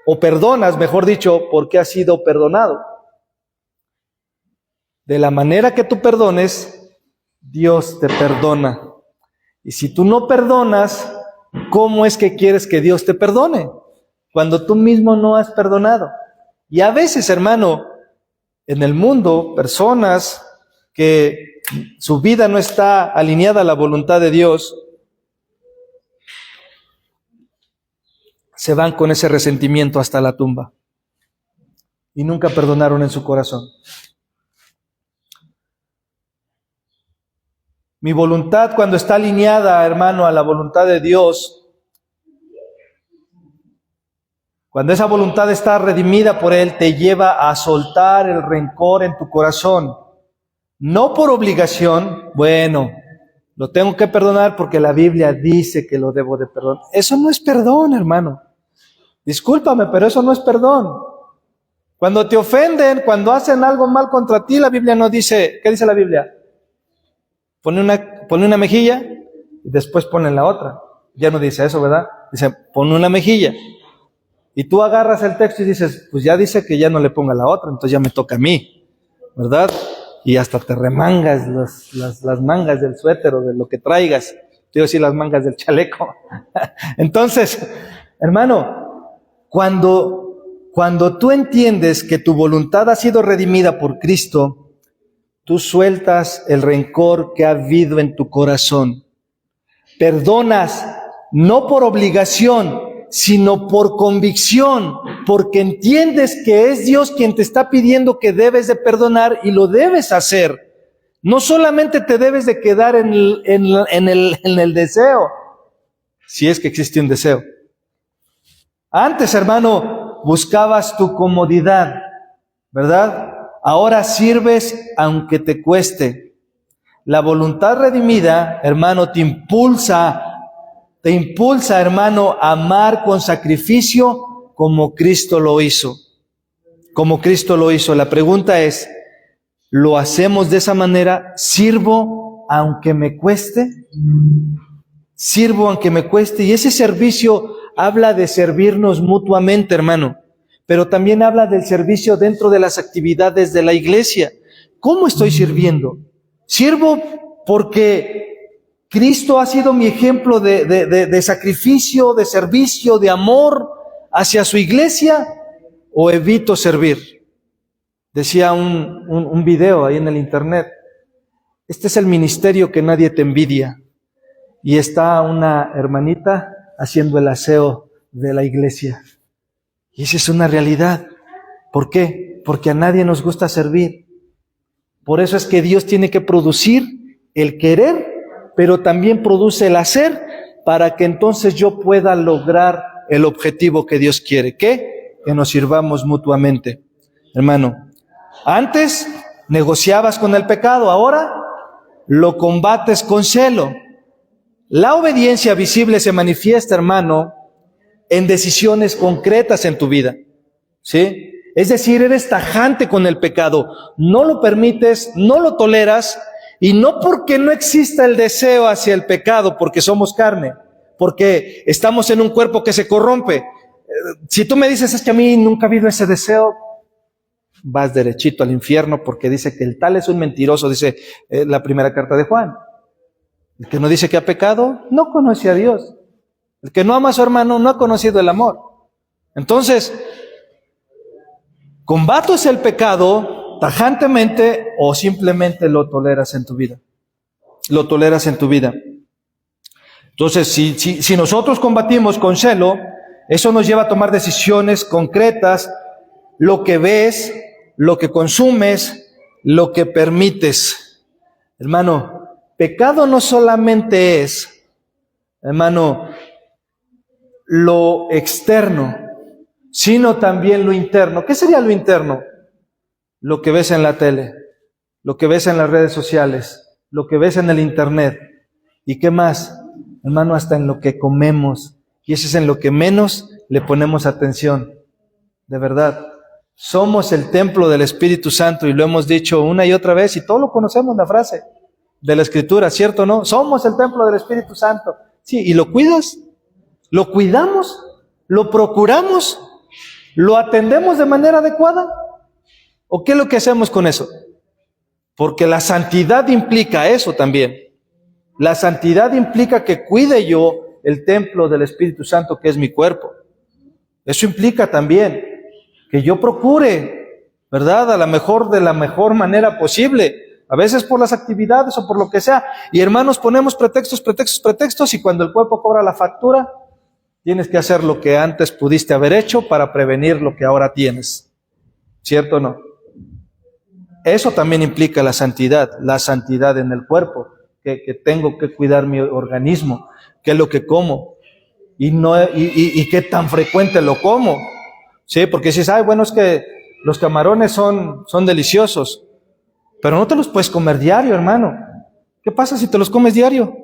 o perdonas, mejor dicho, porque has sido perdonado. De la manera que tú perdones, Dios te perdona. Y si tú no perdonas, ¿cómo es que quieres que Dios te perdone? Cuando tú mismo no has perdonado. Y a veces, hermano, en el mundo, personas que su vida no está alineada a la voluntad de Dios, se van con ese resentimiento hasta la tumba y nunca perdonaron en su corazón. Mi voluntad, cuando está alineada, hermano, a la voluntad de Dios, cuando esa voluntad está redimida por Él, te lleva a soltar el rencor en tu corazón. No por obligación, bueno, lo tengo que perdonar porque la Biblia dice que lo debo de perdonar. Eso no es perdón, hermano. Discúlpame, pero eso no es perdón. Cuando te ofenden, cuando hacen algo mal contra ti, la Biblia no dice, ¿qué dice la Biblia? Pone una mejilla y después pone la otra. Ya no dice eso, ¿verdad? Dice, pone una mejilla. Y tú agarras el texto y dices, pues ya dice que ya no le ponga la otra, entonces ya me toca a mí, ¿verdad? Y hasta te remangas las mangas del suéter o de lo que traigas. te iba a decir las mangas del chaleco. Entonces, hermano, cuando tú entiendes que tu voluntad ha sido redimida por Cristo, tú sueltas el rencor que ha habido en tu corazón. Perdonas no por obligación, sino por convicción, porque entiendes que es Dios quien te está pidiendo que debes de perdonar y lo debes hacer. No solamente te debes de quedar en el deseo, si es que existe un deseo. Antes, hermano, buscabas tu comodidad, ¿verdad? Ahora sirves aunque te cueste. La voluntad redimida, hermano, te impulsa, hermano, a amar con sacrificio como Cristo lo hizo. Como Cristo lo hizo. La pregunta es, ¿lo hacemos de esa manera? ¿Sirvo aunque me cueste? Sirvo aunque me cueste. Y ese servicio habla de servirnos mutuamente, hermano. Pero también habla del servicio dentro de las actividades de la iglesia. ¿Cómo estoy sirviendo? ¿Sirvo porque Cristo ha sido mi ejemplo de sacrificio, de servicio, de amor hacia su iglesia? ¿O evito servir? Decía un video ahí en el internet, este es el ministerio que nadie te envidia. Y está una hermanita haciendo el aseo de la iglesia. Y esa es una realidad. ¿Por qué? Porque a nadie nos gusta servir. Por eso es que Dios tiene que producir el querer, pero también produce el hacer, para que entonces yo pueda lograr el objetivo que Dios quiere. ¿Qué? Que nos sirvamos mutuamente. Hermano, antes negociabas con el pecado, ahora lo combates con celo. La obediencia visible se manifiesta, hermano, en decisiones concretas en tu vida, ¿sí? Es decir, eres tajante con el pecado, no lo permites, no lo toleras, y no porque no exista el deseo hacia el pecado, porque somos carne, porque estamos en un cuerpo que se corrompe. Si tú me dices, es que a mí nunca ha habido ese deseo, vas derechito al infierno, porque dice que el tal es un mentiroso, dice la primera carta de Juan. El que no dice que ha pecado, no conoce a Dios. El que no ama a su hermano, no ha conocido el amor. Entonces, ¿combates el pecado tajantemente o simplemente lo toleras en tu vida? Lo toleras en tu vida. Entonces, si nosotros combatimos con celo, eso nos lleva a tomar decisiones concretas, lo que ves, lo que consumes, lo que permites. Hermano, pecado no solamente es, hermano, lo externo, sino también lo interno. ¿Qué sería lo interno? Lo que ves en la tele, lo que ves en las redes sociales, lo que ves en el internet. ¿Y qué más? Hermano, hasta en lo que comemos. Y eso es en lo que menos le ponemos atención. De verdad. Somos el templo del Espíritu Santo y lo hemos dicho una y otra vez y todos lo conocemos, la frase de la Escritura, ¿cierto o no? Somos el templo del Espíritu Santo. Sí, ¿y lo cuidas? ¿Lo cuidamos? ¿Lo procuramos? ¿Lo atendemos de manera adecuada? ¿O qué es lo que hacemos con eso? Porque la santidad implica eso también. La santidad implica que cuide yo el templo del Espíritu Santo, que es mi cuerpo. Eso implica también que yo procure, ¿verdad? A lo mejor de la mejor manera posible. A veces por las actividades o por lo que sea. Y hermanos, ponemos pretextos, y cuando el cuerpo cobra la factura, tienes que hacer lo que antes pudiste haber hecho para prevenir lo que ahora tienes. ¿Cierto o no? Eso también implica la santidad en el cuerpo, que tengo que cuidar mi organismo, qué es lo que como, y qué tan frecuente lo como. Sí, porque si dices, bueno, es que los camarones son deliciosos, pero no te los puedes comer diario, hermano. ¿Qué pasa si te los comes diario?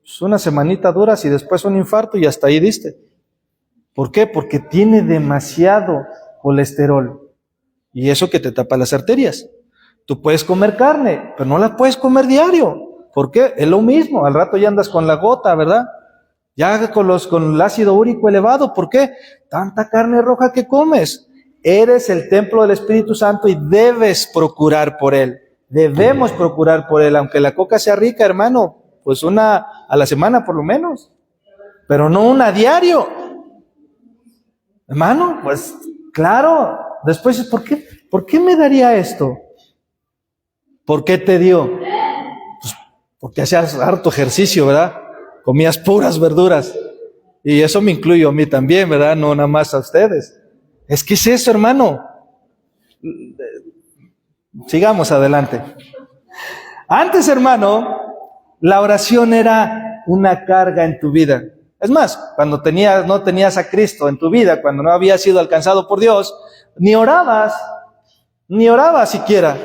Pues una semanita duras y después un infarto y hasta ahí diste. ¿Por qué? Porque tiene demasiado colesterol. Y eso que te tapa las arterias. Tú puedes comer carne, pero no la puedes comer diario. ¿Por qué? Es lo mismo. Al rato ya andas con la gota, ¿verdad? Ya con el ácido úrico elevado. ¿Por qué? Tanta carne roja que comes. Eres el templo del Espíritu Santo y debes procurar por Él. Debemos procurar por Él. Aunque la coca sea rica, hermano, Pues una a la semana por lo menos, pero no una a diario. Hermano, pues claro, después, ¿por qué me daría esto? ¿Por qué te dio? Pues porque hacías harto ejercicio, ¿verdad? Comías puras verduras. Y eso me incluye a mí también, ¿verdad? No nada más a ustedes. Es que es eso, hermano. Sigamos adelante. Antes, hermano, la oración era una carga en tu vida. Es más, cuando no tenías a Cristo en tu vida, cuando no habías sido alcanzado por Dios, ni orabas siquiera.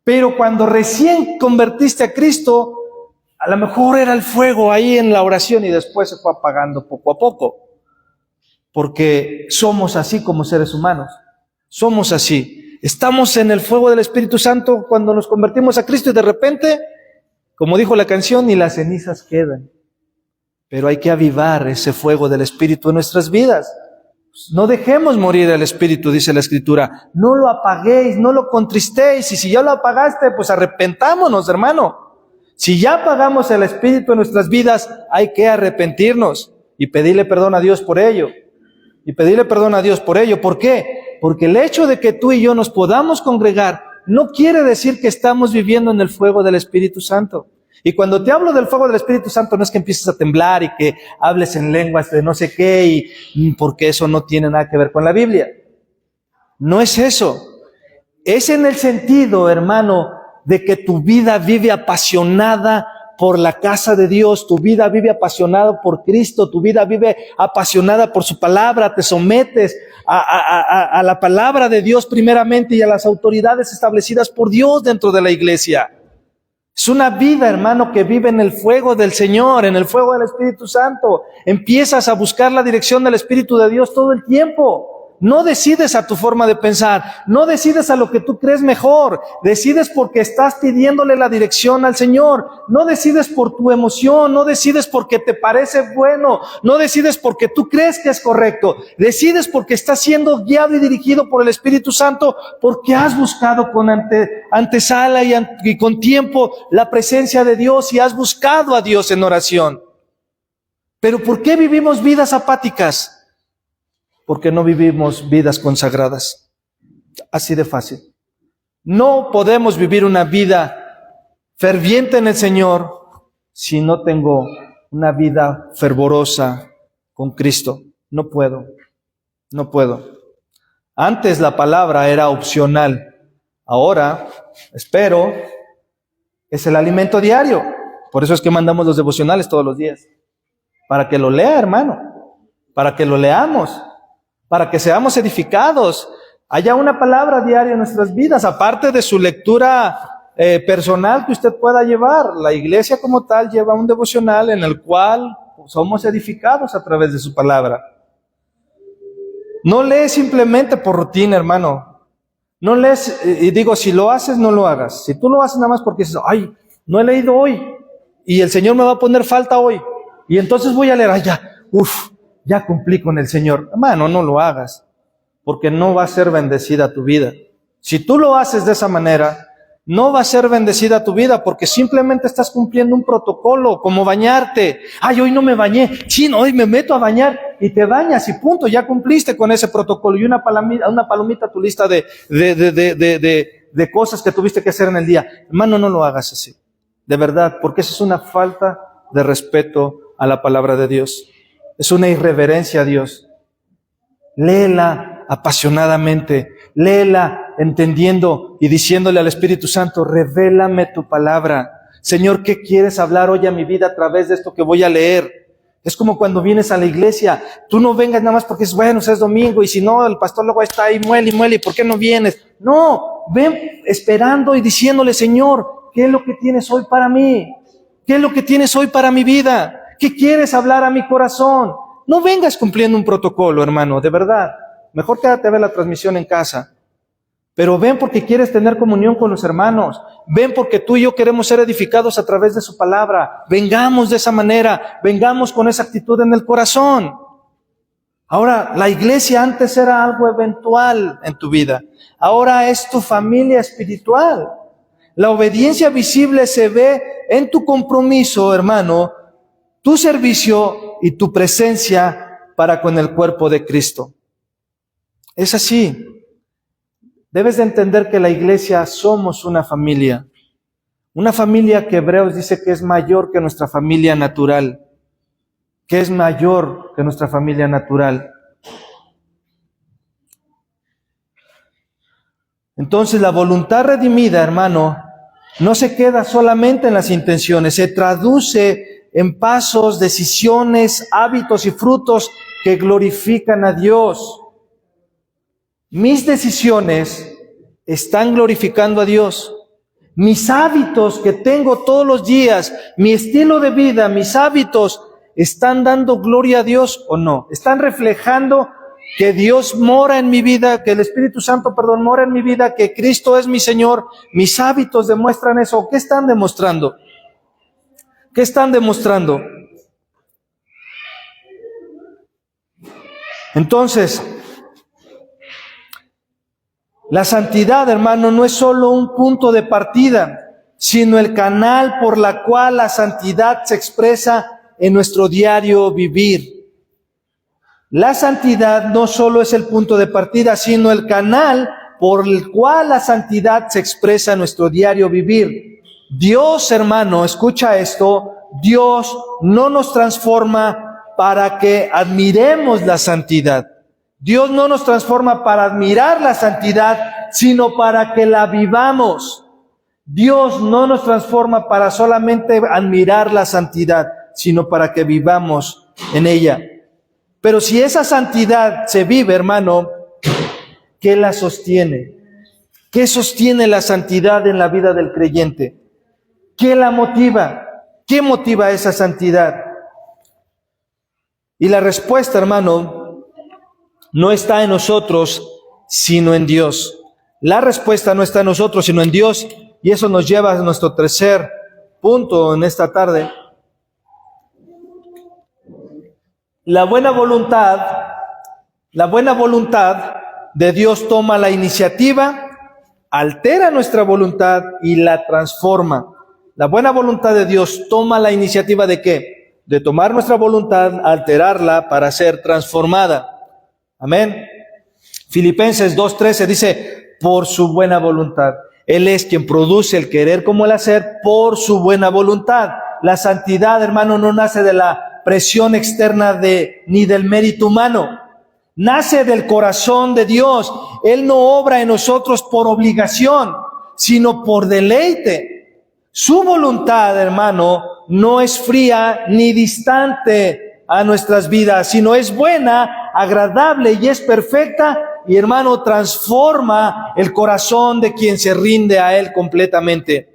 Pero cuando recién convertiste a Cristo, a lo mejor era el fuego ahí en la oración y después se fue apagando poco a poco. Porque somos así como seres humanos. Somos así. Estamos en el fuego del Espíritu Santo cuando nos convertimos a Cristo y de repente, como dijo la canción, ni las cenizas quedan. Pero hay que avivar ese fuego del Espíritu en nuestras vidas. No dejemos morir el Espíritu, dice la Escritura. No lo apaguéis, no lo contristéis. Y si ya lo apagaste, pues arrepentámonos, hermano. Si ya apagamos el Espíritu en nuestras vidas, hay que arrepentirnos y pedirle perdón a Dios por ello. ¿Por qué? Porque el hecho de que tú y yo nos podamos congregar no quiere decir que estamos viviendo en el fuego del Espíritu Santo. Y cuando te hablo del fuego del Espíritu Santo, no es que empieces a temblar y que hables en lenguas de no sé qué, porque eso no tiene nada que ver con la Biblia. No es eso. Es en el sentido, hermano, de que tu vida vive apasionada por la casa de Dios, tu vida vive apasionada por Cristo, tu vida vive apasionada por su palabra, te sometes a la palabra de Dios primeramente y a las autoridades establecidas por Dios dentro de la iglesia. Es una vida, hermano, que vive en el fuego del Señor, en el fuego del Espíritu Santo. Empiezas a buscar la dirección del Espíritu de Dios todo el tiempo. No decides a tu forma de pensar, no decides a lo que tú crees mejor, decides porque estás pidiéndole la dirección al Señor, no decides por tu emoción, no decides porque te parece bueno, no decides porque tú crees que es correcto, decides porque estás siendo guiado y dirigido por el Espíritu Santo, porque has buscado con antesala y con tiempo la presencia de Dios y has buscado a Dios en oración. Pero ¿por qué vivimos vidas apáticas? Porque no vivimos vidas consagradas. Así de fácil. No podemos vivir una vida ferviente en el Señor si no tengo una vida fervorosa con Cristo. No puedo. Antes la palabra era opcional. Ahora, espero, es el alimento diario. Por eso es que mandamos los devocionales todos los días. Para que lo lea, hermano. Para que lo leamos. Para que seamos edificados, haya una palabra diaria en nuestras vidas, aparte de su lectura personal que usted pueda llevar. La iglesia como tal lleva un devocional en el cual somos edificados a través de su palabra. No lees simplemente por rutina, hermano. No lees, y digo, si lo haces, no lo hagas. Si tú lo haces nada más porque dices, ay, no he leído hoy, y el Señor me va a poner falta hoy, y entonces voy a leer, ya cumplí con el Señor. Hermano, no lo hagas, porque no va a ser bendecida tu vida. Si tú lo haces de esa manera, no va a ser bendecida tu vida, porque simplemente estás cumpliendo un protocolo, como bañarte. Ay, hoy no me bañé. Sí, no, hoy me meto a bañar y te bañas y punto, ya cumpliste con ese protocolo. Y una palomita a tu lista de cosas que tuviste que hacer en el día. Hermano, no lo hagas así, de verdad, porque eso es una falta de respeto a la palabra de Dios. Es una irreverencia a Dios. Léela apasionadamente, léela entendiendo y diciéndole al Espíritu Santo, revélame tu palabra. Señor, ¿qué quieres hablar hoy a mi vida a través de esto que voy a leer? Es como cuando vienes a la iglesia, tú no vengas nada más porque es bueno, es domingo, y si no, el pastor luego está ahí, muele, ¿por qué no vienes? No, ven esperando y diciéndole, Señor, ¿qué es lo que tienes hoy para mí? ¿Qué es lo que tienes hoy para mi vida? ¿Qué quieres hablar a mi corazón? No vengas cumpliendo un protocolo, hermano, de verdad. Mejor quédate a ver la transmisión en casa. Pero ven porque quieres tener comunión con los hermanos. Ven porque tú y yo queremos ser edificados a través de su palabra. Vengamos de esa manera. Vengamos con esa actitud en el corazón. Ahora, la iglesia antes era algo eventual en tu vida. Ahora es tu familia espiritual. La obediencia visible se ve en tu compromiso, hermano, tu servicio y tu presencia para con el cuerpo de Cristo. Es así. Debes de entender que la iglesia somos una familia que Hebreos dice que es mayor que nuestra familia natural, que es mayor que nuestra familia natural. Entonces la voluntad redimida, hermano, no se queda solamente en las intenciones, se traduce en pasos, decisiones, hábitos y frutos que glorifican a Dios. Mis decisiones están glorificando a Dios. Mis hábitos que tengo todos los días, mi estilo de vida, mis hábitos, ¿están dando gloria a Dios o no? ¿Están reflejando que Dios mora en mi vida, que el Espíritu Santo, mora en mi vida, que Cristo es mi Señor? ¿Mis hábitos demuestran eso? ¿Qué están demostrando? ¿Qué están demostrando? Entonces, la santidad, hermano, no es solo un punto de partida, sino el canal por la cual la santidad se expresa en nuestro diario vivir. La santidad no solo es el punto de partida, sino el canal por el cual la santidad se expresa en nuestro diario vivir. Dios, hermano, escucha esto, Dios no nos transforma para que admiremos la santidad. Dios no nos transforma para admirar la santidad, sino para que la vivamos. Dios no nos transforma para solamente admirar la santidad, sino para que vivamos en ella. Pero si esa santidad se vive, hermano, ¿qué la sostiene? ¿Qué sostiene la santidad en la vida del creyente? ¿Qué la motiva? ¿Qué motiva esa santidad? Y la respuesta, hermano, no está en nosotros, sino en Dios. La respuesta no está en nosotros, sino en Dios. Y eso nos lleva a nuestro tercer punto en esta tarde. La buena voluntad de Dios toma la iniciativa, altera nuestra voluntad y la transforma. La buena voluntad de Dios toma la iniciativa ¿de qué? De tomar nuestra voluntad, alterarla para ser transformada. Amén. Filipenses 2:13 dice, por su buena voluntad. Él es quien produce el querer como el hacer por su buena voluntad. La santidad, hermano, no nace de la presión externa ni del mérito humano. Nace del corazón de Dios. Él no obra en nosotros por obligación, sino por deleite. Su voluntad, hermano, no es fría ni distante a nuestras vidas, sino es buena, agradable y es perfecta. Y, hermano, transforma el corazón de quien se rinde a Él completamente.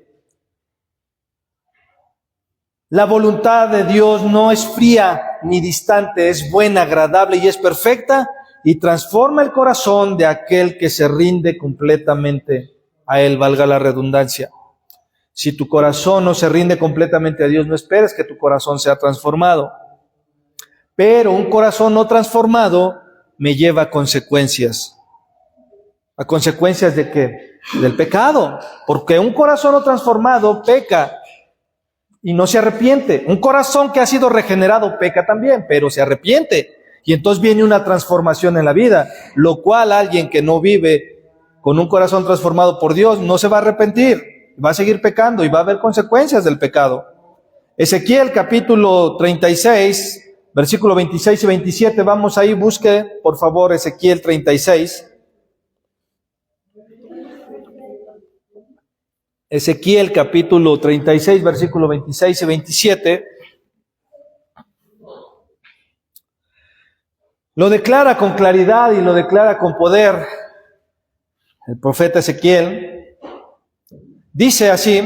La voluntad de Dios no es fría ni distante, es buena, agradable y es perfecta y transforma el corazón de aquel que se rinde completamente a Él, valga la redundancia. Si tu corazón no se rinde completamente a Dios, no esperes que tu corazón sea transformado. Pero un corazón no transformado me lleva a consecuencias. ¿A consecuencias de qué? Del pecado. Porque un corazón no transformado peca y no se arrepiente. Un corazón que ha sido regenerado peca también, pero se arrepiente. Y entonces viene una transformación en la vida, lo cual alguien que no vive con un corazón transformado por Dios no se va a arrepentir, va a seguir pecando y va a haber consecuencias del pecado. Ezequiel capítulo 36, versículo 26 y 27, vamos ahí, busque por favor Ezequiel 36. Ezequiel capítulo 36, versículo 26 y 27. Lo declara con claridad y lo declara con poder el profeta Ezequiel. Dice así,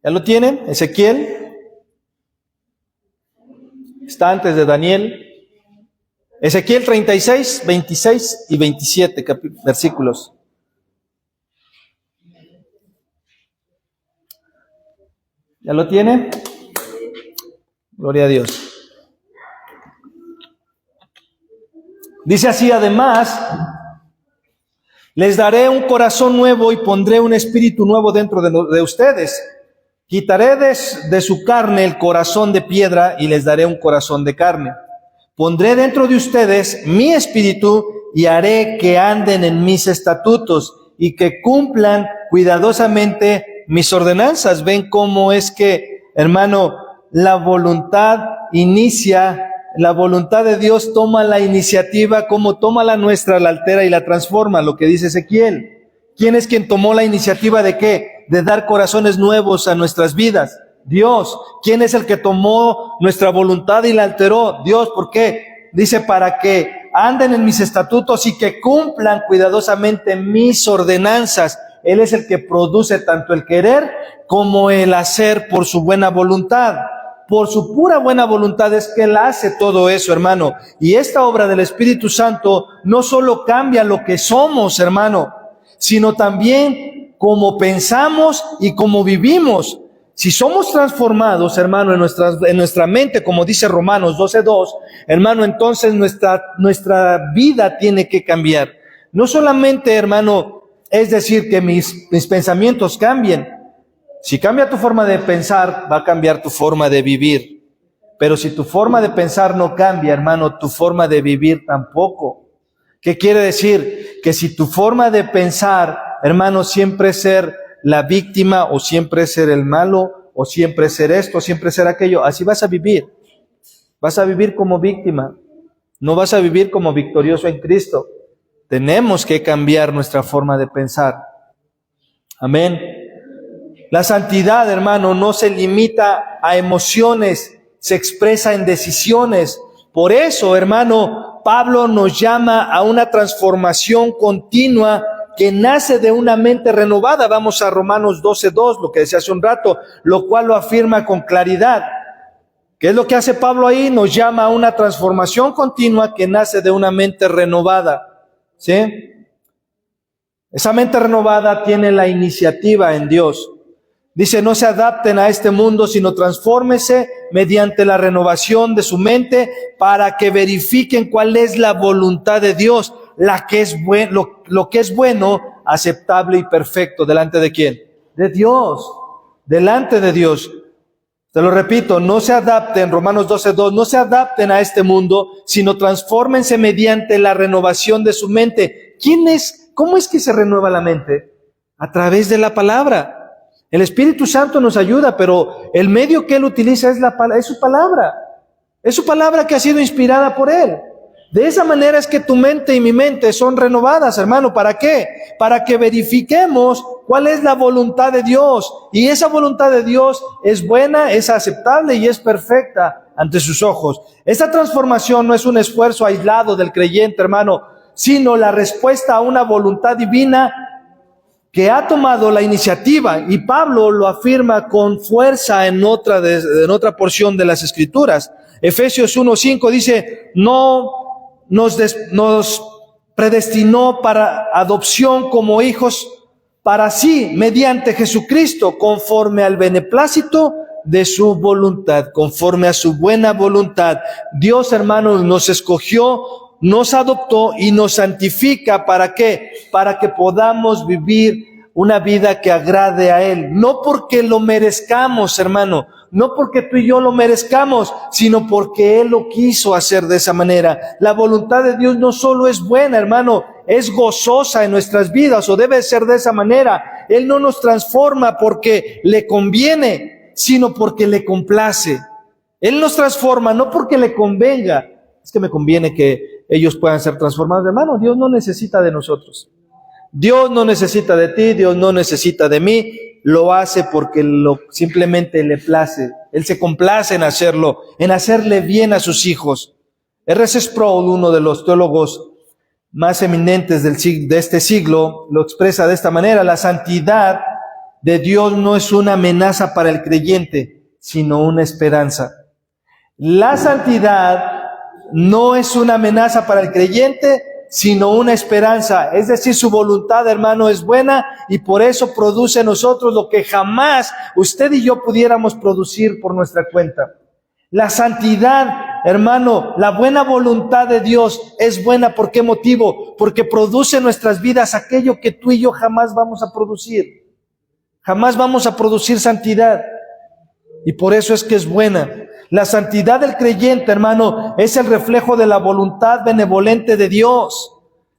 ¿ya lo tienen? Ezequiel. Está antes de Daniel. Ezequiel 36, 26 y 27 versículos. ¿Ya lo tiene? Gloria a Dios. Dice así, además, Les daré un corazón nuevo y pondré un espíritu nuevo dentro de ustedes. Quitaré de su carne el corazón de piedra y les daré un corazón de carne. Pondré dentro de ustedes mi espíritu y haré que anden en mis estatutos y que cumplan cuidadosamente mis ordenanzas. ¿Ven cómo es que, hermano, la voluntad de Dios toma la iniciativa, como toma la nuestra, la altera y la transforma, lo que dice Ezequiel? ¿Quién es quien tomó la iniciativa de qué? De dar corazones nuevos a nuestras vidas. Dios. ¿Quién es el que tomó nuestra voluntad y la alteró? Dios. ¿Por qué? Dice, para que anden en mis estatutos y que cumplan cuidadosamente mis ordenanzas. Él es el que produce tanto el querer como el hacer por su buena voluntad. Por su pura buena voluntad es que Él hace todo eso, hermano. Y esta obra del Espíritu Santo no solo cambia lo que somos, hermano, sino también cómo pensamos y cómo vivimos. Si somos transformados, hermano, en nuestra mente, como dice Romanos 12:2, hermano, entonces nuestra vida tiene que cambiar. No solamente, hermano, es decir que mis pensamientos cambien. Si cambia tu forma de pensar, va a cambiar tu forma de vivir. Pero si tu forma de pensar no cambia, hermano, tu forma de vivir tampoco. ¿Qué quiere decir? Que si tu forma de pensar, hermano, siempre es ser la víctima, o siempre ser el malo, o siempre ser esto, o siempre ser aquello, así vas a vivir. Vas a vivir como víctima, no vas a vivir como victorioso en Cristo. Tenemos que cambiar nuestra forma de pensar. Amén. La santidad, hermano, no se limita a emociones, se expresa en decisiones. Por eso, hermano, Pablo nos llama a una transformación continua que nace de una mente renovada. Vamos a Romanos 12:2, lo que decía hace un rato, lo cual lo afirma con claridad. ¿Qué es lo que hace Pablo ahí? Nos llama a una transformación continua que nace de una mente renovada. ¿Sí? Esa mente renovada tiene la iniciativa en Dios. Dice, no se adapten a este mundo, sino transfórmese mediante la renovación de su mente para que verifiquen cuál es la voluntad de Dios, lo que es bueno, aceptable y perfecto. ¿Delante de quién? De Dios. Delante de Dios. Te lo repito, no se adapten, Romanos 12:2, no se adapten a este mundo, sino transfórmense mediante la renovación de su mente. ¿Cómo es que se renueva la mente? A través de la palabra. El Espíritu Santo nos ayuda, pero el medio que Él utiliza es su palabra. Es su palabra que ha sido inspirada por Él. De esa manera es que tu mente y mi mente son renovadas, hermano. ¿Para qué? Para que verifiquemos cuál es la voluntad de Dios. Y esa voluntad de Dios es buena, es aceptable y es perfecta ante sus ojos. Esta transformación no es un esfuerzo aislado del creyente, hermano, sino la respuesta a una voluntad divina que ha tomado la iniciativa, y Pablo lo afirma con fuerza en otra porción de las Escrituras. Efesios 1:5 dice, no nos predestinó para adopción como hijos para sí, mediante Jesucristo, conforme al beneplácito de su voluntad, conforme a su buena voluntad. Dios, hermanos, nos escogió, nos adoptó y nos santifica. ¿Para qué? Para que podamos vivir una vida que agrade a Él. No porque lo merezcamos, hermano, no porque tú y yo lo merezcamos, sino porque Él lo quiso hacer de esa manera. La voluntad de Dios no solo es buena, hermano, es gozosa en nuestras vidas, o debe ser de esa manera. Él no nos transforma porque le conviene, sino porque le complace. Él nos transforma no porque le convenga. Es que me conviene que ellos puedan ser transformados. Hermano, Dios no necesita de nosotros. Dios no necesita de ti, Dios no necesita de mí. Lo hace porque simplemente le place. Él se complace en hacerlo, en hacerle bien a sus hijos. R.C. Sproul, uno de los teólogos más eminentes de este siglo, lo expresa de esta manera: la santidad de Dios no es una amenaza para el creyente, sino una esperanza. La santidad no es una amenaza para el creyente, sino una esperanza. Es decir, su voluntad, hermano, es buena, y por eso produce en nosotros lo que jamás usted y yo pudiéramos producir por nuestra cuenta. La santidad, hermano, la buena voluntad de Dios es buena. ¿Por qué motivo? Porque produce en nuestras vidas aquello que tú y yo jamás vamos a producir. Jamás vamos a producir santidad. Y por eso es que es buena. La santidad del creyente, hermano, es el reflejo de la voluntad benevolente de Dios.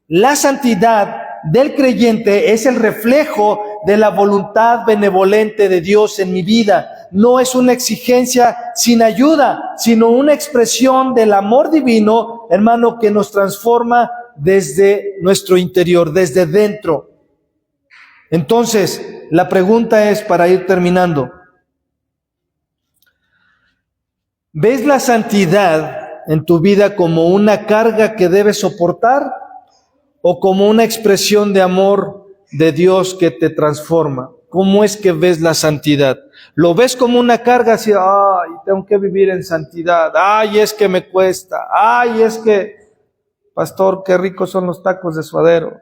La santidad del creyente es el reflejo de la voluntad benevolente de Dios en mi vida. No es una exigencia sin ayuda, sino una expresión del amor divino, hermano, que nos transforma desde nuestro interior, desde dentro. Entonces, la pregunta es, para ir terminando, ¿ves la santidad en tu vida como una carga que debes soportar o como una expresión de amor de Dios que te transforma? ¿Cómo es que ves la santidad? ¿Lo ves como una carga así? Ay, tengo que vivir en santidad. Ay, es que me cuesta. Ay, es que, pastor, qué ricos son los tacos de suadero.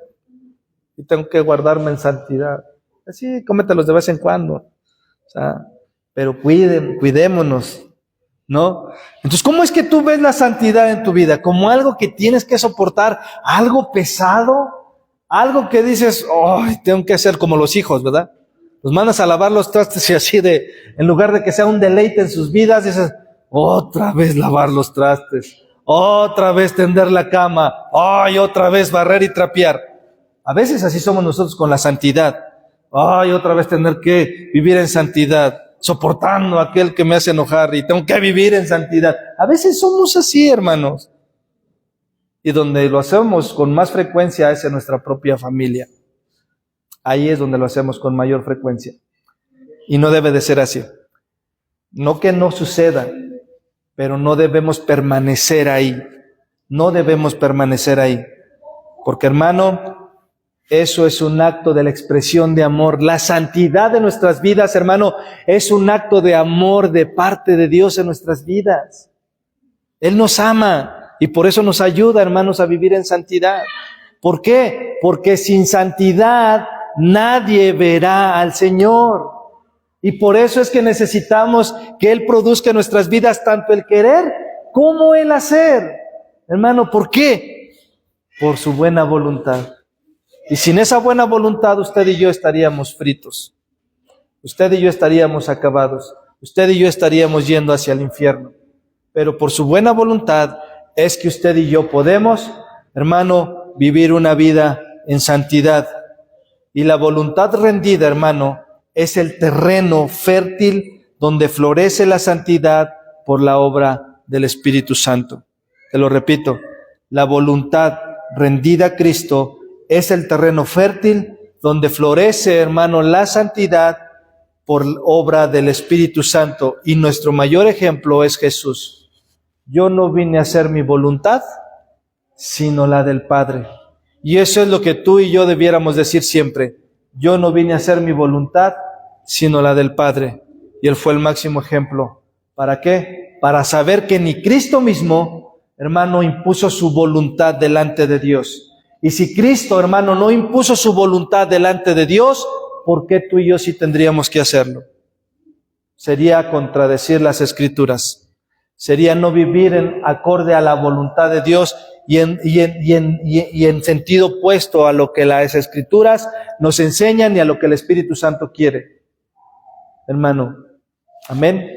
Y tengo que guardarme en santidad. Así, cómetelos de vez en cuando. O sea, pero cuidémonos, ¿no? Entonces, ¿cómo es que tú ves la santidad en tu vida? ¿Como algo que tienes que soportar? ¿Algo pesado? ¿Algo que dices, ay, tengo que hacer como los hijos, ¿verdad? Los mandas a lavar los trastes y así en lugar de que sea un deleite en sus vidas, dices, otra vez lavar los trastes, otra vez tender la cama, ay, otra vez barrer y trapear. A veces así somos nosotros con la santidad. Ay, otra vez tener que vivir en santidad, soportando a aquel que me hace enojar y tengo que vivir en santidad. A veces somos así, hermanos. Y donde lo hacemos con más frecuencia es en nuestra propia familia. Ahí es donde lo hacemos con mayor frecuencia. Y no debe de ser así. No que no suceda, pero no debemos permanecer ahí. No debemos permanecer ahí. Porque, hermano, eso es un acto de la expresión de amor. La santidad de nuestras vidas, hermano, es un acto de amor de parte de Dios en nuestras vidas. Él nos ama y por eso nos ayuda, hermanos, a vivir en santidad. ¿Por qué? Porque sin santidad nadie verá al Señor. Y por eso es que necesitamos que Él produzca en nuestras vidas tanto el querer como el hacer. Hermano, ¿por qué? Por su buena voluntad. Y sin esa buena voluntad, usted y yo estaríamos fritos. Usted y yo estaríamos acabados. Usted y yo estaríamos yendo hacia el infierno. Pero por su buena voluntad es que usted y yo podemos, hermano, vivir una vida en santidad. Y la voluntad rendida, hermano, es el terreno fértil donde florece la santidad por la obra del Espíritu Santo. Te lo repito, la voluntad rendida a Cristo es el terreno fértil donde florece, hermano, la santidad por obra del Espíritu Santo. Y nuestro mayor ejemplo es Jesús. Yo no vine a hacer mi voluntad, sino la del Padre. Y eso es lo que tú y yo debiéramos decir siempre. Yo no vine a hacer mi voluntad, sino la del Padre. Y Él fue el máximo ejemplo. ¿Para qué? Para saber que ni Cristo mismo, hermano, impuso su voluntad delante de Dios. Y si Cristo, hermano, no impuso su voluntad delante de Dios, ¿por qué tú y yo sí tendríamos que hacerlo? Sería contradecir las Escrituras. Sería no vivir en acorde a la voluntad de Dios y en sentido opuesto a lo que las Escrituras nos enseñan y a lo que el Espíritu Santo quiere. Hermano, amén.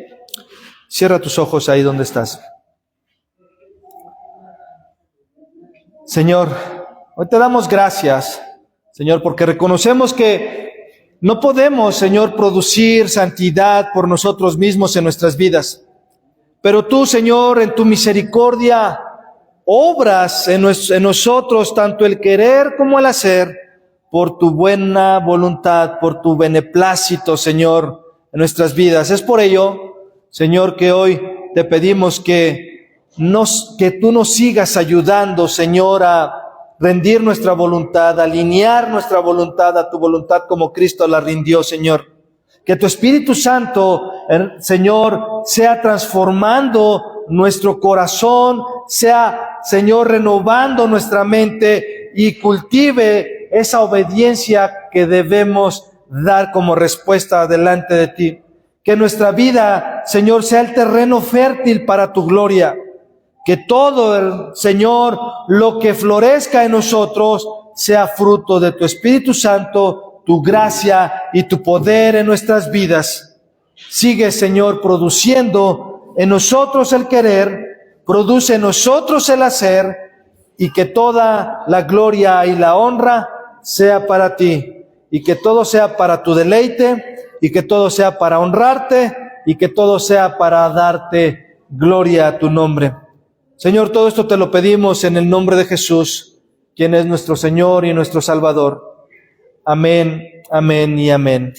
Cierra tus ojos ahí donde estás. Señor, hoy te damos gracias, Señor, porque reconocemos que no podemos, Señor, producir santidad por nosotros mismos en nuestras vidas. Pero tú, Señor, en tu misericordia, obras en nosotros tanto el querer como el hacer por tu buena voluntad, por tu beneplácito, Señor, en nuestras vidas. Es por ello, Señor, que hoy te pedimos que tú nos sigas ayudando, Señor, a rendir nuestra voluntad, alinear nuestra voluntad a tu voluntad como Cristo la rindió, Señor. Que tu Espíritu Santo, Señor, sea transformando nuestro corazón, sea, Señor, renovando nuestra mente y cultive esa obediencia que debemos dar como respuesta delante de ti. Que nuestra vida, Señor, sea el terreno fértil para tu gloria. Que todo, Señor, lo que florezca en nosotros sea fruto de tu Espíritu Santo, tu gracia y tu poder en nuestras vidas. Sigue, Señor, produciendo en nosotros el querer, produce en nosotros el hacer, y que toda la gloria y la honra sea para ti, y que todo sea para tu deleite, y que todo sea para honrarte, y que todo sea para darte gloria a tu nombre. Señor, todo esto te lo pedimos en el nombre de Jesús, quien es nuestro Señor y nuestro Salvador. Amén, amén y amén.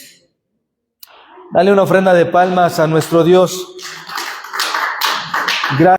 Dale una ofrenda de palmas a nuestro Dios. Gracias.